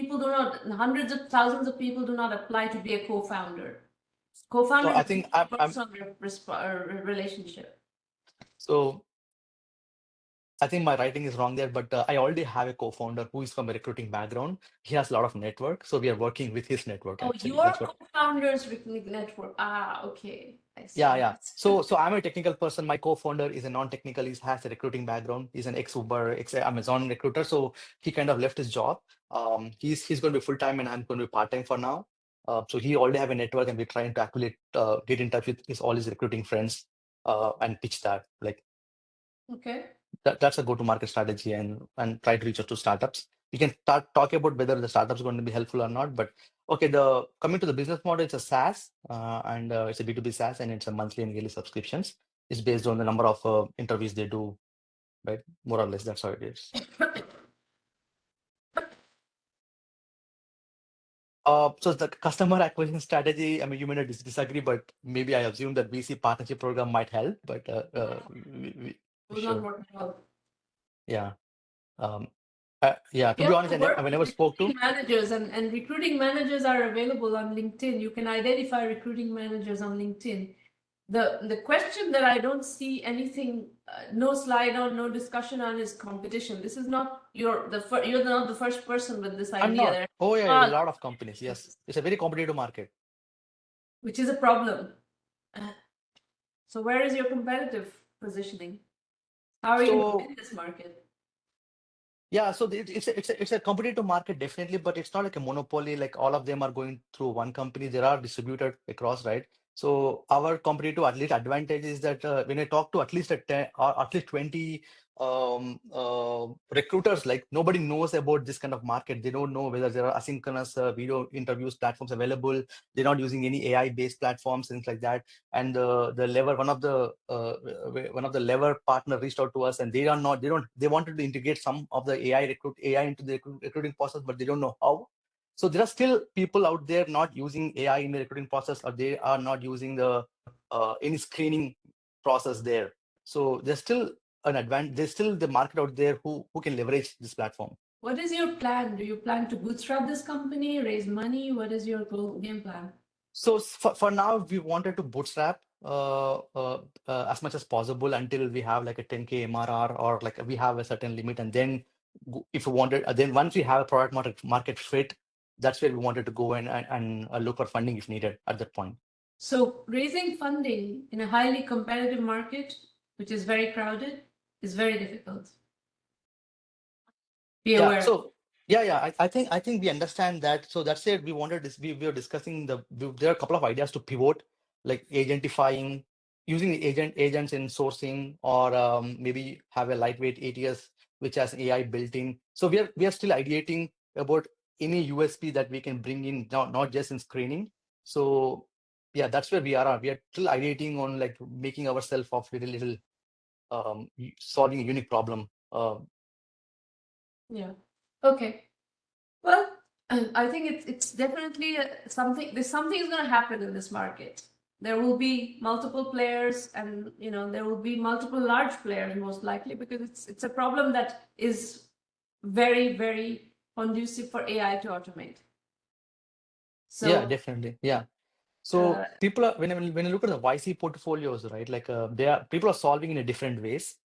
Speaker 1: hundreds of thousands of people do not apply to be a co-founder. Co-founder,
Speaker 3: so I think
Speaker 1: works on relationship.
Speaker 3: So I think my writing is wrong there, but I already have a co-founder who is from a recruiting background. He has a lot of network, so we are working with his network. Actually,
Speaker 1: your co-founders recruiting network. Okay.
Speaker 3: Yeah. So I'm a technical person. My co-founder is a non-technical. He has a recruiting background. He's an ex-Uber, ex-Amazon recruiter. So he kind of left his job. He's going to be full-time, and I'm going to be part-time for now. So he already have a network, and we're trying to actually get in touch with all his recruiting friends and pitch that. Like,
Speaker 1: okay.
Speaker 3: That's a go-to-market strategy, and try to reach out to startups. We can start talking about whether the startups are going to be helpful or not. But okay, coming to the business model, it's a SaaS, and it's a B2B SaaS, and it's a monthly and yearly subscriptions. It's based on the number of interviews they do, right? More or less, that's how it is. So the customer acquisition strategy, I mean, you may not disagree, but maybe I assume that VC partnership program might help, but sure. Yeah. To be honest, I never spoke to
Speaker 1: managers, and recruiting managers are available on LinkedIn. You can identify recruiting managers on LinkedIn. The question that I don't see anything, no slide on, no discussion on, is competition. This is not you're not the first person with this idea.
Speaker 3: I'm not. Oh yeah, a lot of companies. Yes, it's a very competitive market,
Speaker 1: which is a problem. So where is your competitive positioning? How are you in this market?
Speaker 3: Yeah, so it's a competitive market definitely, but it's not like a monopoly. Like all of them are going through one company. There are distributed across, right? So our competitive at least advantage is that when I talk to at least a 10 or at least 20 recruiters, like nobody knows about this kind of market. They don't know whether there are asynchronous video interviews platforms available. They're not using any AI based platforms, things like that. And the lever one of the lever partner reached out to us, and they wanted to integrate some of the AI into the recruiting process, but they don't know how. So there are still people out there not using AI in the recruiting process, or they are not using the any screening process there. So there's still there's still the market out there who can leverage this platform.
Speaker 1: What is your plan? Do you plan to bootstrap this company, raise money? What is your game plan?
Speaker 3: So for now, we wanted to bootstrap as much as possible until we have like a 10K MRR, or like we have a certain limit. And then if we wanted, then once we have a product market fit, that's where we wanted to go and look for funding if needed at that point.
Speaker 1: So raising funding in a highly competitive market, which is very crowded, is very difficult. Be aware.
Speaker 3: So I think we understand that. So that's it. We wanted this. We were discussing there are a couple of ideas to pivot, like agentifying, using the agents in sourcing, or maybe have a lightweight ATS which has AI built in. So we are still ideating about any USP that we can bring in, not just in screening. So yeah, that's where we are. We are still ideating on like making ourselves of little solving a unique problem.
Speaker 1: Yeah. Okay. Well, I think it's definitely something. There's something is going to happen in this market. There will be multiple players, and there will be multiple large players most likely, because it's a problem that is very, very conducive for AI to automate. So
Speaker 3: Yeah, definitely. Yeah. So people are when you look at the YC portfolios, right? Like people are solving in a different ways.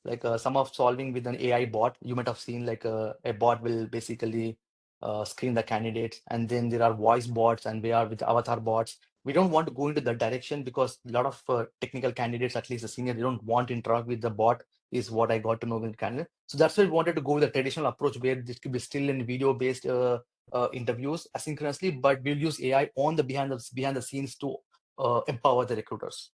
Speaker 3: Like some are solving with an AI bot. You might have seen like a bot will basically screen the candidates, and then there are voice bots, and we are with avatar bots. We don't want to go into that direction because a lot of technical candidates, at least the senior, they don't want to interact with the bot. Is what I got to know with candidate. So that's why we wanted to go with the traditional approach where this could be still in video based interviews asynchronously, but we'll use AI on the behind the scenes to empower the recruiters.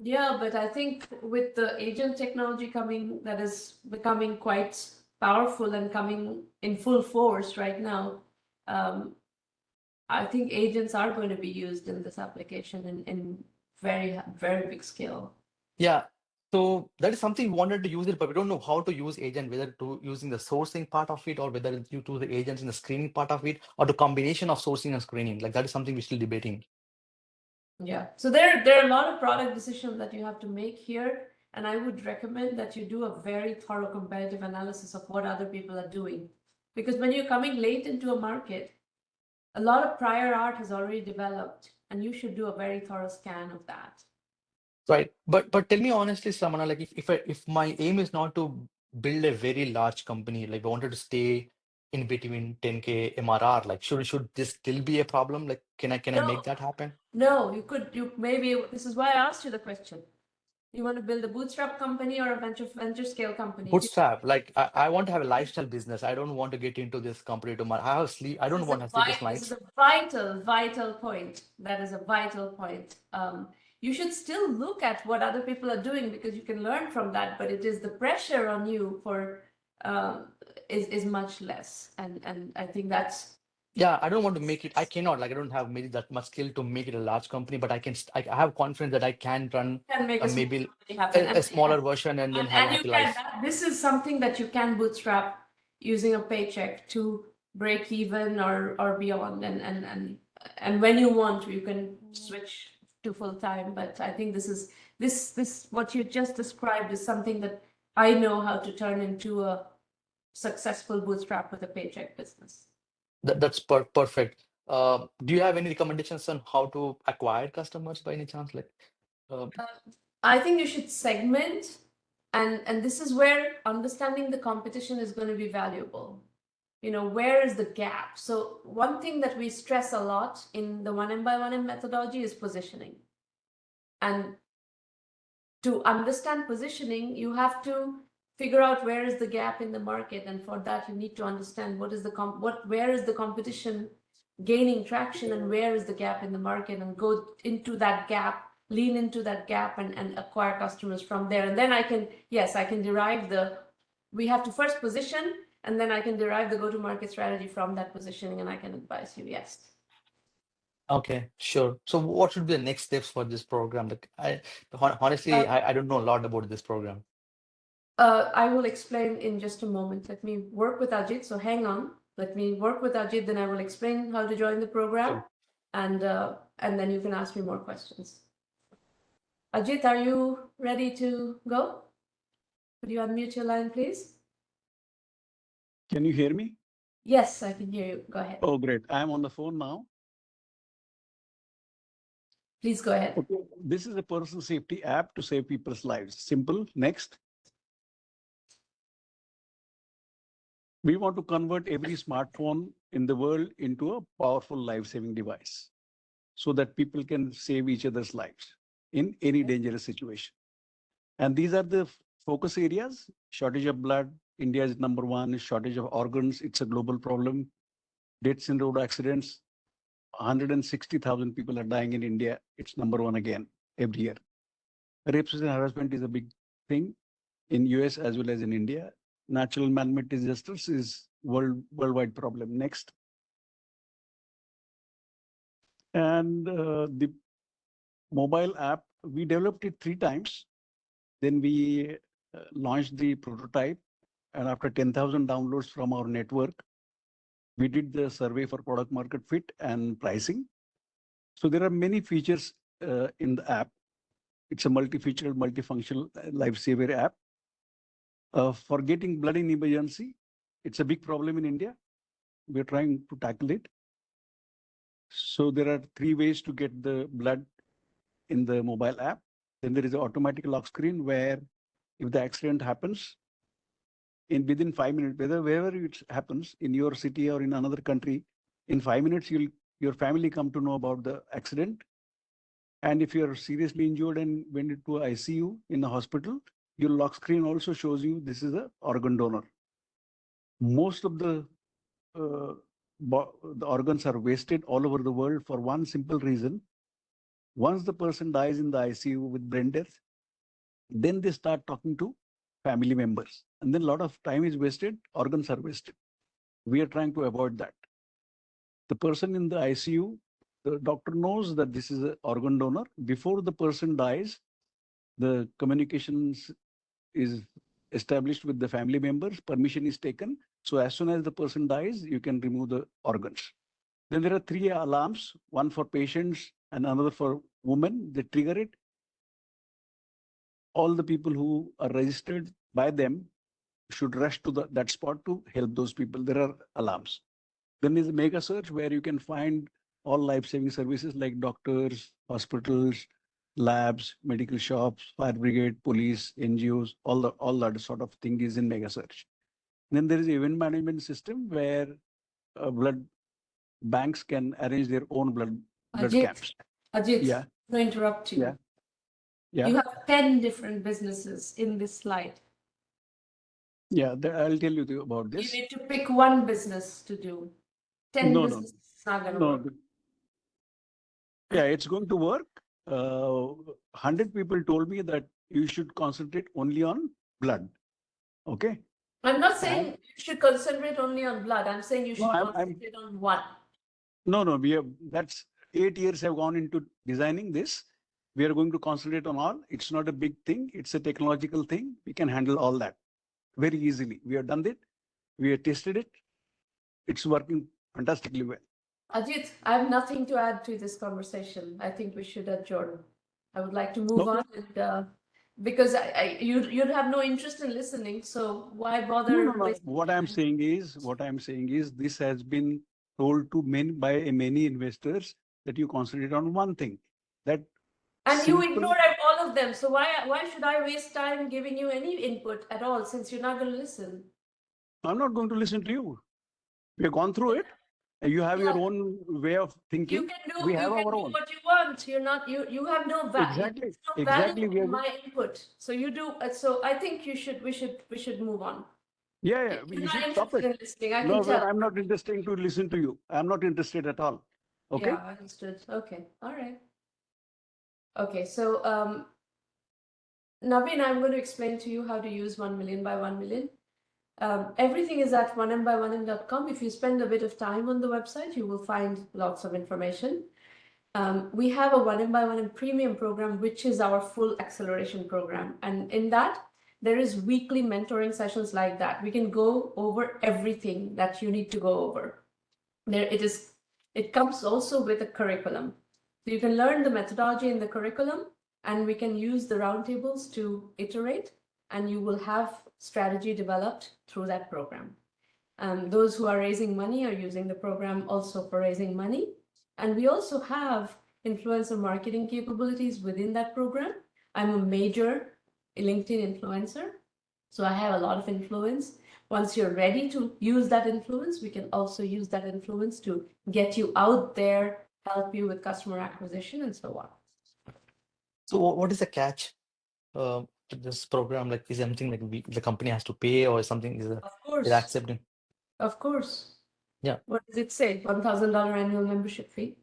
Speaker 1: yeah, but I think with the agent technology coming, that is becoming quite powerful and coming in full force right now, I think agents are going to be used in this application in very, very big scale.
Speaker 3: Yeah. So that is something we wanted to use it, but we don't know how to use agent, whether to using the sourcing part of it, or whether you do the agents in the screening part of it, or the combination of sourcing and screening. Like that is something we're still debating.
Speaker 1: Yeah. So there are a lot of product decisions that you have to make here. And I would recommend that you do a very thorough comparative analysis of what other people are doing. Because when you're coming late into a market, a lot of prior art has already developed, and you should do a very thorough scan of that.
Speaker 3: Right. But tell me honestly, Samana, like if my aim is not to build a very large company, like I wanted to stay in between 10K MRR, like should this still be a problem? Like can I make that happen?
Speaker 1: No, you maybe, this is why I asked you the question. You want to build a bootstrap company or a venture scale company?
Speaker 3: Bootstrap, like I want to have a lifestyle business. I don't want to get into this competitive market. I have sleep. I don't want to have sleepless
Speaker 1: This is
Speaker 3: nights.
Speaker 1: a vital point. That is a vital point. You should still look at what other people are doing, because you can learn from that, but it is the pressure on you for is much less. And I think that's,
Speaker 3: Yeah, I don't want to make it. I cannot. Like I don't have maybe that much skill to make it a large company, but I have confidence that I can run
Speaker 1: can make a small
Speaker 3: maybe
Speaker 1: company happen.
Speaker 3: a smaller version and then have a
Speaker 1: And you
Speaker 3: happy
Speaker 1: can,
Speaker 3: life.
Speaker 1: this is something that you can bootstrap using a paycheck to break even or beyond. And when you want to, you can switch to full time. But I think this what you just described is something that I know how to turn into a successful bootstrap with a paycheck business.
Speaker 3: That's perfect. Do you have any recommendations on how to acquire customers by any chance? Like,
Speaker 1: I think you should segment, and this is where understanding the competition is going to be valuable. Where is the gap? So one thing that we stress a lot in the 1M methodology is positioning. And to understand positioning, you have to figure out where is the gap in the market, and for that you need to understand where is the competition gaining traction and where is the gap in the market, and go into that gap, lean into that gap, and acquire customers from there. And then I can derive we have to first position, and then I can derive the go-to-market strategy from that positioning, and I can advise you. Yes.
Speaker 3: Okay, sure. So what should be the next steps for this program? Like, honestly, I don't know a lot about this program.
Speaker 1: I will explain in just a moment. Let me work with Ajit. So hang on. Let me work with Ajit. Then I will explain how to join the program,
Speaker 3: Sure.
Speaker 1: and then you can ask me more questions. Ajit, are you ready to go? Could you unmute your line, please?
Speaker 4: Can you hear me?
Speaker 1: Yes, I can hear you. Go ahead.
Speaker 4: Oh, great. I'm on the phone now.
Speaker 1: Please go ahead.
Speaker 4: Okay. This is a personal safety app to save people's lives. Simple. Next. We want to convert every smartphone in the world into a powerful life-saving device so that people can save each other's lives in any dangerous situation. And these are the focus areas. Shortage of blood. India is number one. Shortage of organs. It's a global problem. Deaths in road accidents. 160,000 people are dying in India. It's number one again every year. Rapes and harassment is a big thing in US as well as in India. Natural man-made disasters is worldwide problem. Next. And the mobile app, we developed it 3 times. Then we launched the prototype. And after 10,000 downloads from our network, we did the survey for product market fit and pricing. So there are many features in the app. It's a multi-featured, multifunctional lifesaver app. For getting blood in emergency, it's a big problem in India. We're trying to tackle it. So there are 3 ways to get the blood in the mobile app. Then there is an automatic lock screen where if the accident happens, within 5 minutes, wherever it happens in your city or in another country, in 5 minutes, your family come to know about the accident. And if you're seriously injured and went into ICU in the hospital, your lock screen also shows you this is an organ donor. Most of the organs are wasted all over the world for one simple reason. Once the person dies in the ICU with brain death, then they start talking to family members. And then a lot of time is wasted, organs are wasted. We are trying to avoid that. The person in the ICU, the doctor knows that this is an organ donor. Before the person dies, the communications is established with the family members, permission is taken. So as soon as the person dies, you can remove the organs. Then there are 3 alarms, one for patients and another for women. They trigger it. All the people who are registered by them should rush to that spot to help those people. There are alarms. Then there's a mega search where you can find all life-saving services like doctors, hospitals, labs, medical shops, fire brigade, police, NGOs, all that sort of thing is in mega search. Then there is an event management system where blood banks can arrange their own blood camps.
Speaker 1: Ajit,
Speaker 4: Yeah.
Speaker 1: to interrupt you.
Speaker 4: Yeah. Yeah.
Speaker 1: You have 10 different businesses in this slide.
Speaker 4: Yeah, I'll tell you about this.
Speaker 1: You need to pick one business to do. 10 businesses is not going to work.
Speaker 4: Yeah, it's going to work. 100 people told me that you should concentrate only on blood. Okay.
Speaker 1: I'm not saying you should concentrate only on blood. I'm saying you should concentrate on one.
Speaker 4: No, that's 8 years have gone into designing this. We are going to concentrate on all. It's not a big thing. It's a technological thing. We can handle all that very easily. We have done it. We have tested it. It's working fantastically well.
Speaker 1: Ajit, I have nothing to add to this conversation. I think we should adjourn. I would like to move on, and, because you'd have no interest in listening. So why bother?
Speaker 4: No. What I'm saying is this has been told to many investors that you concentrate on one thing.
Speaker 1: And you ignore all of them. So why should I waste time giving you any input at all, since you're not going to listen?
Speaker 4: I'm not going to listen to you. We have gone through it. You have your own way of thinking.
Speaker 1: You can do what you want. can't. You're not. You have no value.
Speaker 4: Exactly.
Speaker 1: No
Speaker 4: Exactly.
Speaker 1: value in my input. So you do. So I think you should. We should move on.
Speaker 4: Yeah.
Speaker 1: You're
Speaker 4: You
Speaker 1: not
Speaker 4: should stop
Speaker 1: interested
Speaker 4: it.
Speaker 1: in listening. I
Speaker 4: No,
Speaker 1: can tell.
Speaker 4: I'm not interested to listen to you. I'm not interested at all. Okay.
Speaker 1: Yeah, understood. Okay. All right. Okay. So Naveen, I'm going to explain to you how to use 1 million by 1 million. Everything is at 1Mby1M.com. If you spend a bit of time on the website, you will find lots of information. We have a 1Mby1M premium program, which is our full acceleration program. And in that, there is weekly mentoring sessions like that. We can go over everything that you need to go over. It comes also with a curriculum. So you can learn the methodology in the curriculum, and we can use the roundtables to iterate, and you will have strategy developed through that program. Those who are raising money are using the program also for raising money. And we also have influencer marketing capabilities within that program. I'm a major LinkedIn influencer, so I have a lot of influence. Once you're ready to use that influence, we can also use that influence to get you out there, help you with customer acquisition, and so on.
Speaker 3: So what is the catch to this program? Like, is something like the company has to pay, or something is
Speaker 1: Of course.
Speaker 3: they're accepting?
Speaker 1: Of course.
Speaker 3: Yeah.
Speaker 1: What does it say? $1,000 annual membership fee.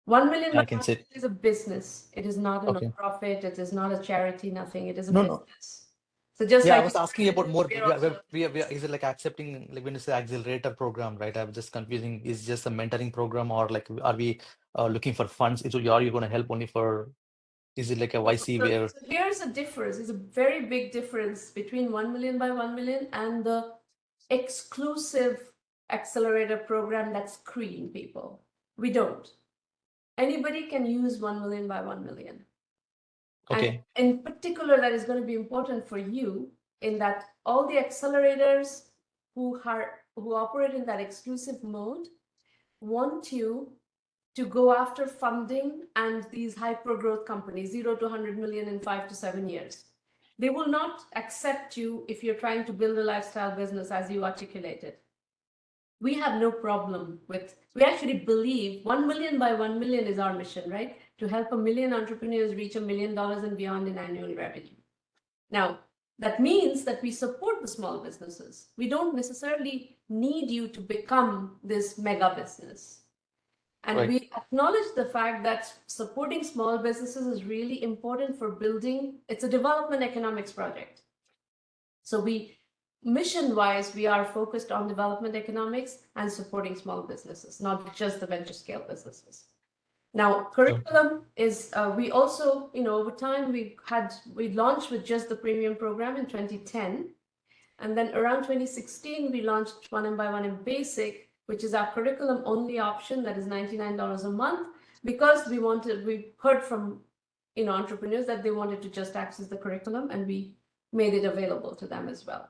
Speaker 1: 1 million
Speaker 3: I can say.
Speaker 1: is a business. It is not a
Speaker 3: Okay.
Speaker 1: non-profit. It is not a charity. Nothing. It is a
Speaker 3: No, no.
Speaker 1: business. So just
Speaker 3: Yeah, I
Speaker 1: like
Speaker 3: was asking about more.
Speaker 1: we are also-
Speaker 3: Is it like accepting, like when you say accelerator program, right? I'm just confusing. Is just a mentoring program, or like are we looking for funds? Are you going to help only for? Is it like a YC where?
Speaker 1: So here's a difference. It's a very big difference between 1 million by 1 million and the exclusive accelerator program that's screening people. We don't. Anybody can use 1 million by 1 million.
Speaker 3: Okay.
Speaker 1: And in particular, that is going to be important for you in that all the accelerators who operate in that exclusive mode want you to go after funding and these hyper growth companies, 0 to 100 million in 5 to 7 years. They will not accept you if you're trying to build a lifestyle business as you articulated. We have no problem with, we actually believe 1 million by 1 million is our mission, right? To help 1 million entrepreneurs reach $1 million and beyond in annual revenue. Now, that means that we support the small businesses. We don't necessarily need you to become this mega business. And
Speaker 3: Right.
Speaker 1: we acknowledge the fact that supporting small businesses is really important for building, it's a development economics project. So mission-wise, we are focused on development economics and supporting small businesses, not just the venture scale businesses. Now, curriculum is, we also, over time, we launched with just the premium program in 2010. And then around 2016, we launched 1Mby1M Basic, which is our curriculum only option that is $99 a month, because we heard from entrepreneurs that they wanted to just access the curriculum, and we made it available to them as well.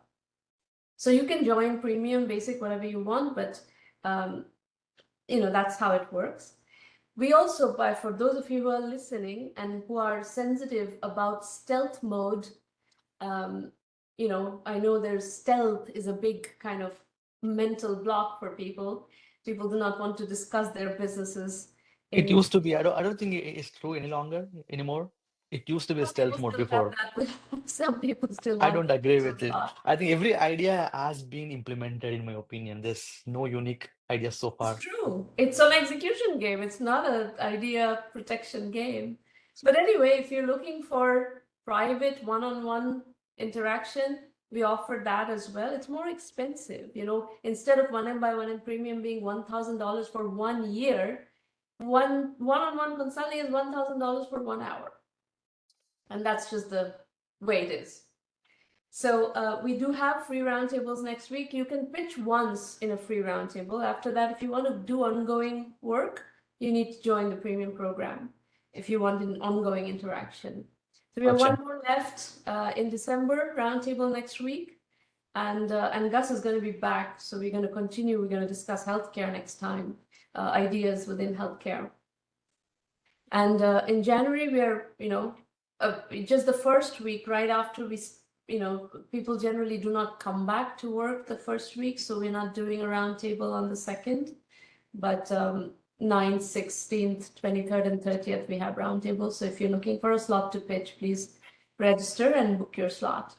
Speaker 1: So you can join premium, basic, whatever you want, but that's how it works. We also, for those of you who are listening and who are sensitive about stealth mode, I know there's stealth is a big kind of mental block for people. People do not want to discuss their businesses.
Speaker 3: It used to be. I don't think it's true anymore. It used to be a stealth mode before.
Speaker 1: Some people still
Speaker 3: I
Speaker 1: have
Speaker 3: don't agree with it.
Speaker 1: that.
Speaker 3: I think every idea has been implemented, in my opinion. There's no unique ideas so far.
Speaker 1: It's true. It's an execution game. It's not an idea protection game. But anyway, if you're looking for private one-on-one interaction, we offer that as well. It's more expensive. Instead of 1Mby1M premium being $1,000 for 1 year, one-on-one consulting is $1,000 for 1 hour. And that's just the way it is. So we do have free roundtables next week. You can pitch once in a free roundtable. After that, if you want to do ongoing work, you need to join the premium program if you want an ongoing interaction. So we have one more left in December, roundtable next week. And Gus is going to be back. So we're going to continue. We're going to discuss healthcare next time, ideas within healthcare. And in January, we are, just the first week right after we, people generally do not come back to work the first week. So we're not doing a roundtable on the 2nd. But 9th, 16th, 23rd, and 30th, we have roundtables. So if you're looking for a slot to pitch, please register and book your slot.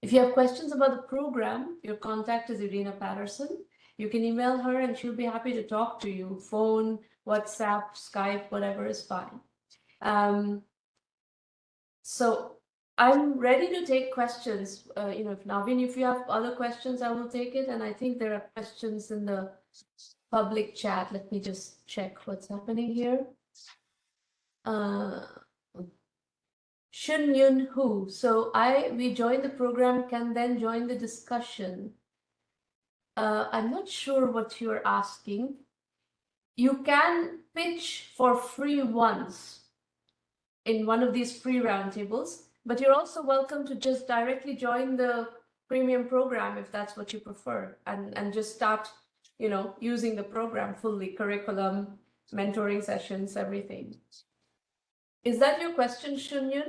Speaker 1: If you have questions about the program, your contact is Irina Patterson. You can email her and she'll be happy to talk to you. Phone, WhatsApp, Skype, whatever is fine. So I'm ready to take questions. If Naveen, if you have other questions, I will take it. And I think there are questions in the public chat. Let me just check what's happening here. Shun Yun Hu. So we joined the program, can then join the discussion. I'm not sure what you're asking. You can pitch for free once in one of these free roundtables, but you're also welcome to just directly join the premium program if that's what you prefer, and just start, using the program fully, curriculum, mentoring sessions, everything. Is that your question, Shunyun?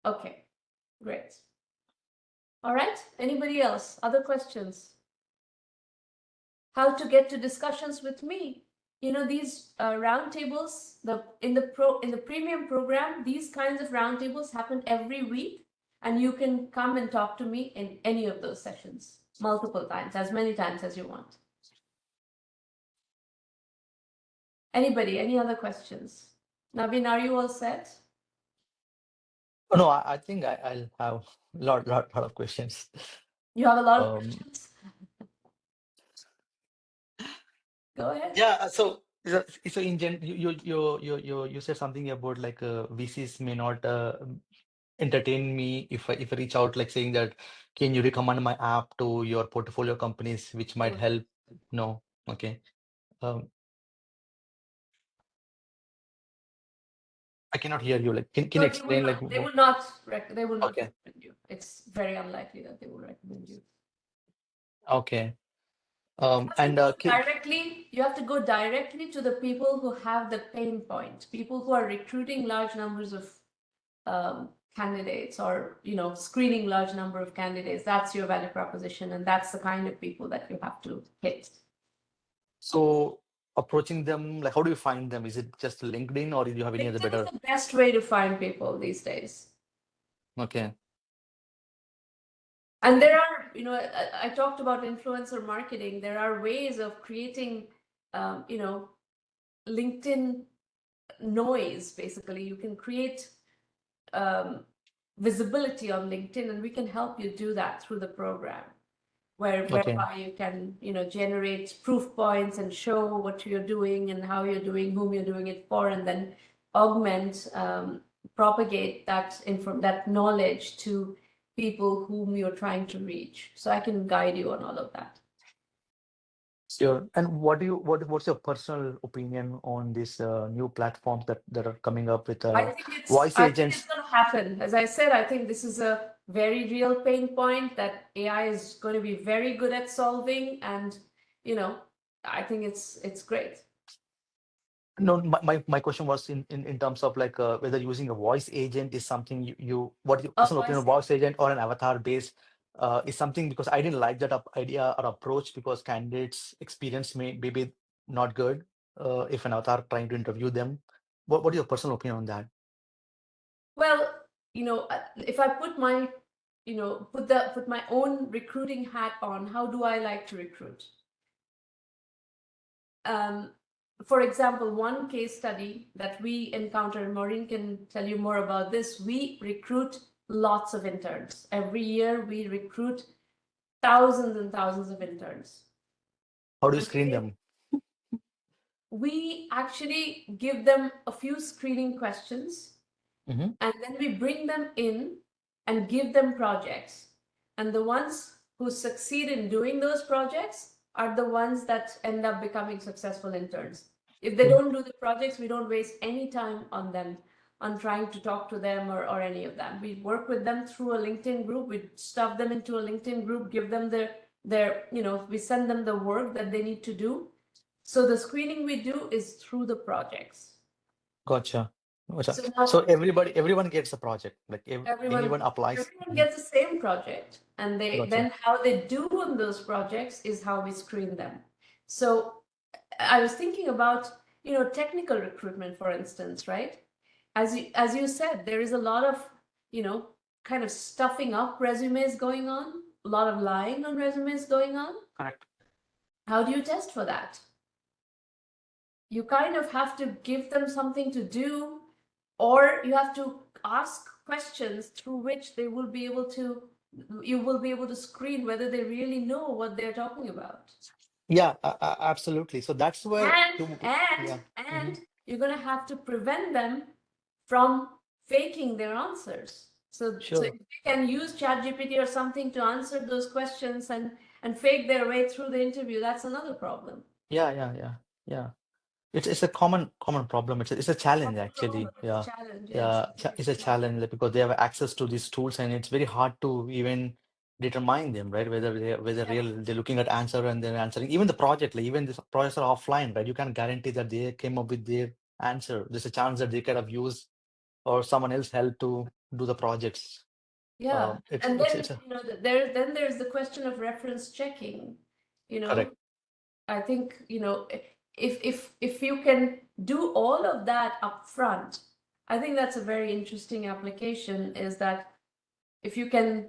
Speaker 1: Okay, great. All right, anybody else? Other questions? How to get to discussions with me? These roundtables, in the premium program, these kinds of roundtables happen every week, and you can come and talk to me in any of those sessions, multiple times, as many times as you want. Anybody, any other questions? Naveen, are you all set?
Speaker 3: Oh, no, I think I'll have lot of questions.
Speaker 1: You have a lot of questions? Go ahead.
Speaker 3: Yeah, so in gen, you said something about like VCs may not entertain me if I reach out, like saying that, can you recommend my app to your portfolio companies, which might help? No, okay. I cannot hear you. Like, can you explain? Like,
Speaker 1: they will not
Speaker 3: okay.
Speaker 1: recommend you. It's very unlikely that they will recommend you.
Speaker 3: Okay.
Speaker 1: You have to go directly to the people who have the pain point, people who are recruiting large numbers of candidates, or screening large number of candidates. That's your value proposition, and that's the kind of people that you have to hit.
Speaker 3: So approaching them, like, how do you find them? Is it just LinkedIn, or do you have any other
Speaker 1: LinkedIn
Speaker 3: better?
Speaker 1: is the best way to find people these days.
Speaker 3: Okay.
Speaker 1: And there are, I talked about influencer marketing. There are ways of creating, LinkedIn noise. Basically, you can create visibility on LinkedIn, and we can help you do that through the program, whereby you can, generate proof points and show what you're doing and how you're doing, whom you're doing it for, and then augment, propagate that knowledge to people whom you're trying to reach. So I can guide you on all of that.
Speaker 3: Sure. And what's your personal opinion on these new platforms that are coming up with voice
Speaker 1: I think
Speaker 3: agents?
Speaker 1: it's going to happen. As I said, I think this is a very real pain point that AI is going to be very good at solving, and I think it's great.
Speaker 3: No, my question was in terms of like whether using a voice agent is something what your personal opinion of voice agent or an avatar based is something, because I didn't like that idea or approach, because candidates experience may be not good if an avatar trying to interview them. What is your personal opinion on that?
Speaker 1: Well, if I put my put my own recruiting hat on, how do I like to recruit? For example, one case study that we encountered, Maureen can tell you more about this. We recruit lots of interns. Every year we recruit thousands and thousands of interns.
Speaker 3: How do you screen them?
Speaker 1: We actually give them a few screening questions, and then we bring them in and give them projects. And the ones who succeed in doing those projects are the ones that end up becoming successful interns. If they don't do the projects, we don't waste any time on them, on trying to talk to them or any of that. We work with them through a LinkedIn group. We stuff them into a LinkedIn group, give them their we send them the work that they need to do. So the screening we do is through the projects.
Speaker 3: Gotcha. So everyone gets a project, like anyone applies.
Speaker 1: Everyone gets the same project, and then how they do on those projects is how we screen them. So I was thinking about, technical recruitment, for instance, right? As you said, there is a lot of, kind of stuffing up resumes going on, a lot of lying on resumes going on.
Speaker 3: Correct.
Speaker 1: How do you test for that? You kind of have to give them something to do, or you have to ask questions through which you will be able to screen whether they really know what they're talking about.
Speaker 3: Yeah, absolutely. So that's where
Speaker 1: And you're going to have to prevent them from faking their answers. So
Speaker 3: Sure.
Speaker 1: if you can use ChatGPT or something to answer those questions and fake their way through the interview, that's another problem.
Speaker 3: Yeah. It's a common problem. It's a challenge actually.
Speaker 1: It's
Speaker 3: Yeah.
Speaker 1: a challenge,
Speaker 3: Yeah,
Speaker 1: yes.
Speaker 3: it's a challenge like, because they have access to these tools and it's very hard to even determine them, right? Whether they're looking at answer and they're answering. Even the project, like even the projects are offline, right? You can't guarantee that they came up with their answer. There's a chance that they could have used or someone else helped to do the projects.
Speaker 1: Yeah,
Speaker 3: It's
Speaker 1: and
Speaker 3: it's
Speaker 1: then
Speaker 3: it's a
Speaker 1: there's the question of reference checking.
Speaker 3: correct.
Speaker 1: I think if you can do all of that up front, I think that's a very interesting application. Is that if you can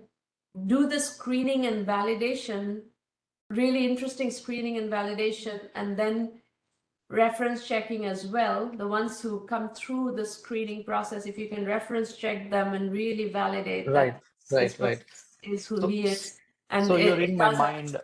Speaker 1: do the screening and validation, really interesting screening and validation, and then reference checking as well, the ones who come through the screening process, if you can reference check them and really validate
Speaker 3: Right,
Speaker 1: that this
Speaker 3: right.
Speaker 1: person is who
Speaker 3: So
Speaker 1: he is, and
Speaker 3: so you're
Speaker 1: it
Speaker 3: reading my
Speaker 1: does that.
Speaker 3: mind.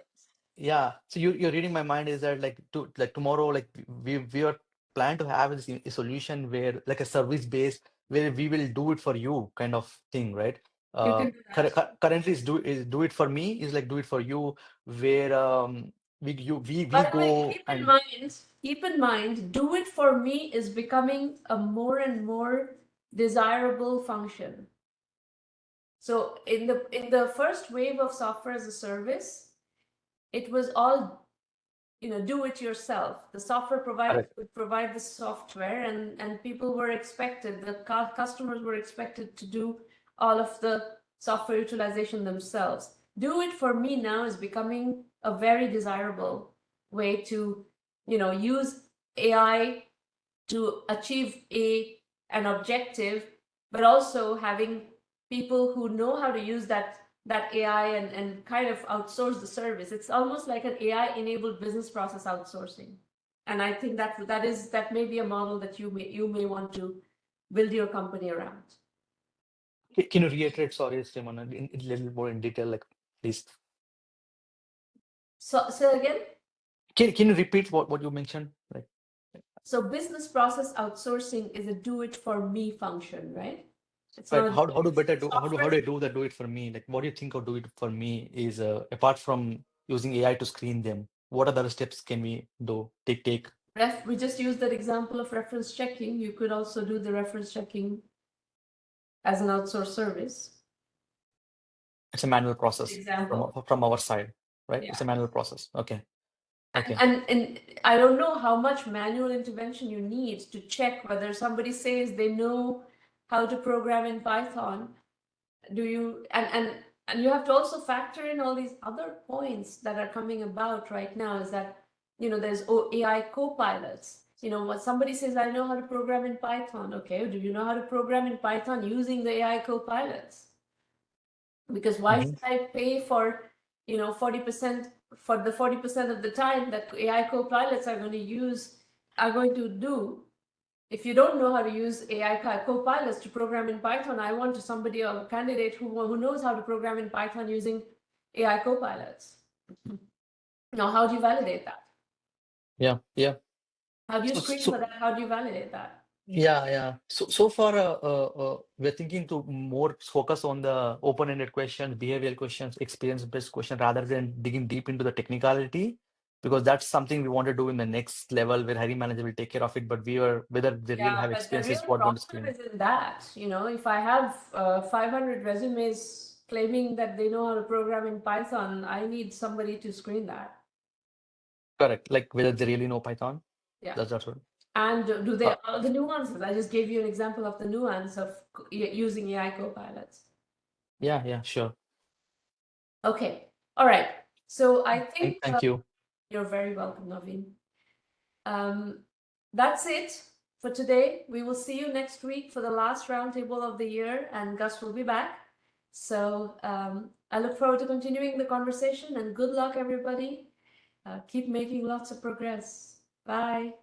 Speaker 3: Yeah, so you're reading my mind is that like tomorrow, like we are planning to have a solution where like a service based where we will do it for you kind of thing, right?
Speaker 1: You can do that.
Speaker 3: Currently is do it for me is like do it for you, where we
Speaker 1: By the way,
Speaker 3: go and
Speaker 1: keep in mind, do it for me is becoming a more and more desirable function. So in the first wave of software as a service, it was all do it yourself. The software provider
Speaker 3: correct,
Speaker 1: would provide the software, and people were expected, the customers were expected to do all of the software utilization themselves. Do it for me now is becoming a very desirable way to use AI to achieve an objective, but also having people who know how to use that AI and kind of outsource the service. It's almost like an AI-enabled business process outsourcing. And I think that may be a model that you may want to build your company around.
Speaker 3: can you reiterate, sorry, Simon, in a little more in detail, like please.
Speaker 1: So again,
Speaker 3: Can you repeat what you mentioned? Like
Speaker 1: so business process outsourcing is a do it for me function, right? It's
Speaker 3: right,
Speaker 1: not
Speaker 3: how do better do how
Speaker 1: software.
Speaker 3: do I do that do it for me? Like what do you think of do it for me is apart from using AI to screen them, what other steps can we do take?
Speaker 1: We just used that example of reference checking. You could also do the reference checking as an outsourced service.
Speaker 3: It's a manual process
Speaker 1: Example.
Speaker 3: from our side, right?
Speaker 1: Yeah.
Speaker 3: It's a manual process. Okay.
Speaker 1: And I don't know how much manual intervention you need to check whether somebody says they know how to program in Python. Do you and you have to also factor in all these other points that are coming about right now, is that there's AI co-pilots. What somebody says, I know how to program in Python. Okay, do you know how to program in Python using the AI co-pilots? Because why should I pay for 40% for the 40% of the time that AI co-pilots are going to do? If you don't know how to use AI co-pilots to program in Python, I want somebody, a candidate who knows how to program in Python using AI co-pilots. Now, how do you validate that?
Speaker 3: Yeah.
Speaker 1: How do you
Speaker 3: So,
Speaker 1: screen
Speaker 3: so
Speaker 1: for that? How do you validate that?
Speaker 3: yeah. So far, we're thinking to more focus on the open-ended questions, behavioral questions, experience-based questions, rather than digging deep into the technicality, because that's something we want to do in the next level where hiring manager will take care of it. But whether they really
Speaker 1: Yeah,
Speaker 3: have
Speaker 1: but the
Speaker 3: experience is
Speaker 1: real
Speaker 3: what we want to
Speaker 1: problem
Speaker 3: screen.
Speaker 1: is in that, if I have 500 resumes claiming that they know how to program in Python, I need somebody to screen that.
Speaker 3: Correct. Like whether they really know Python.
Speaker 1: Yeah.
Speaker 3: That's what.
Speaker 1: And do they all the nuances? I just gave you an example of the nuance of using AI co-pilots.
Speaker 3: Yeah, sure.
Speaker 1: Okay. All right. So I think
Speaker 3: Thank you.
Speaker 1: you're very welcome, Naveen. That's it for today. We will see you next week for the last roundtable of the year, and Gus will be back. So I look forward to continuing the conversation, and good luck, everybody. Keep making lots of progress. Bye.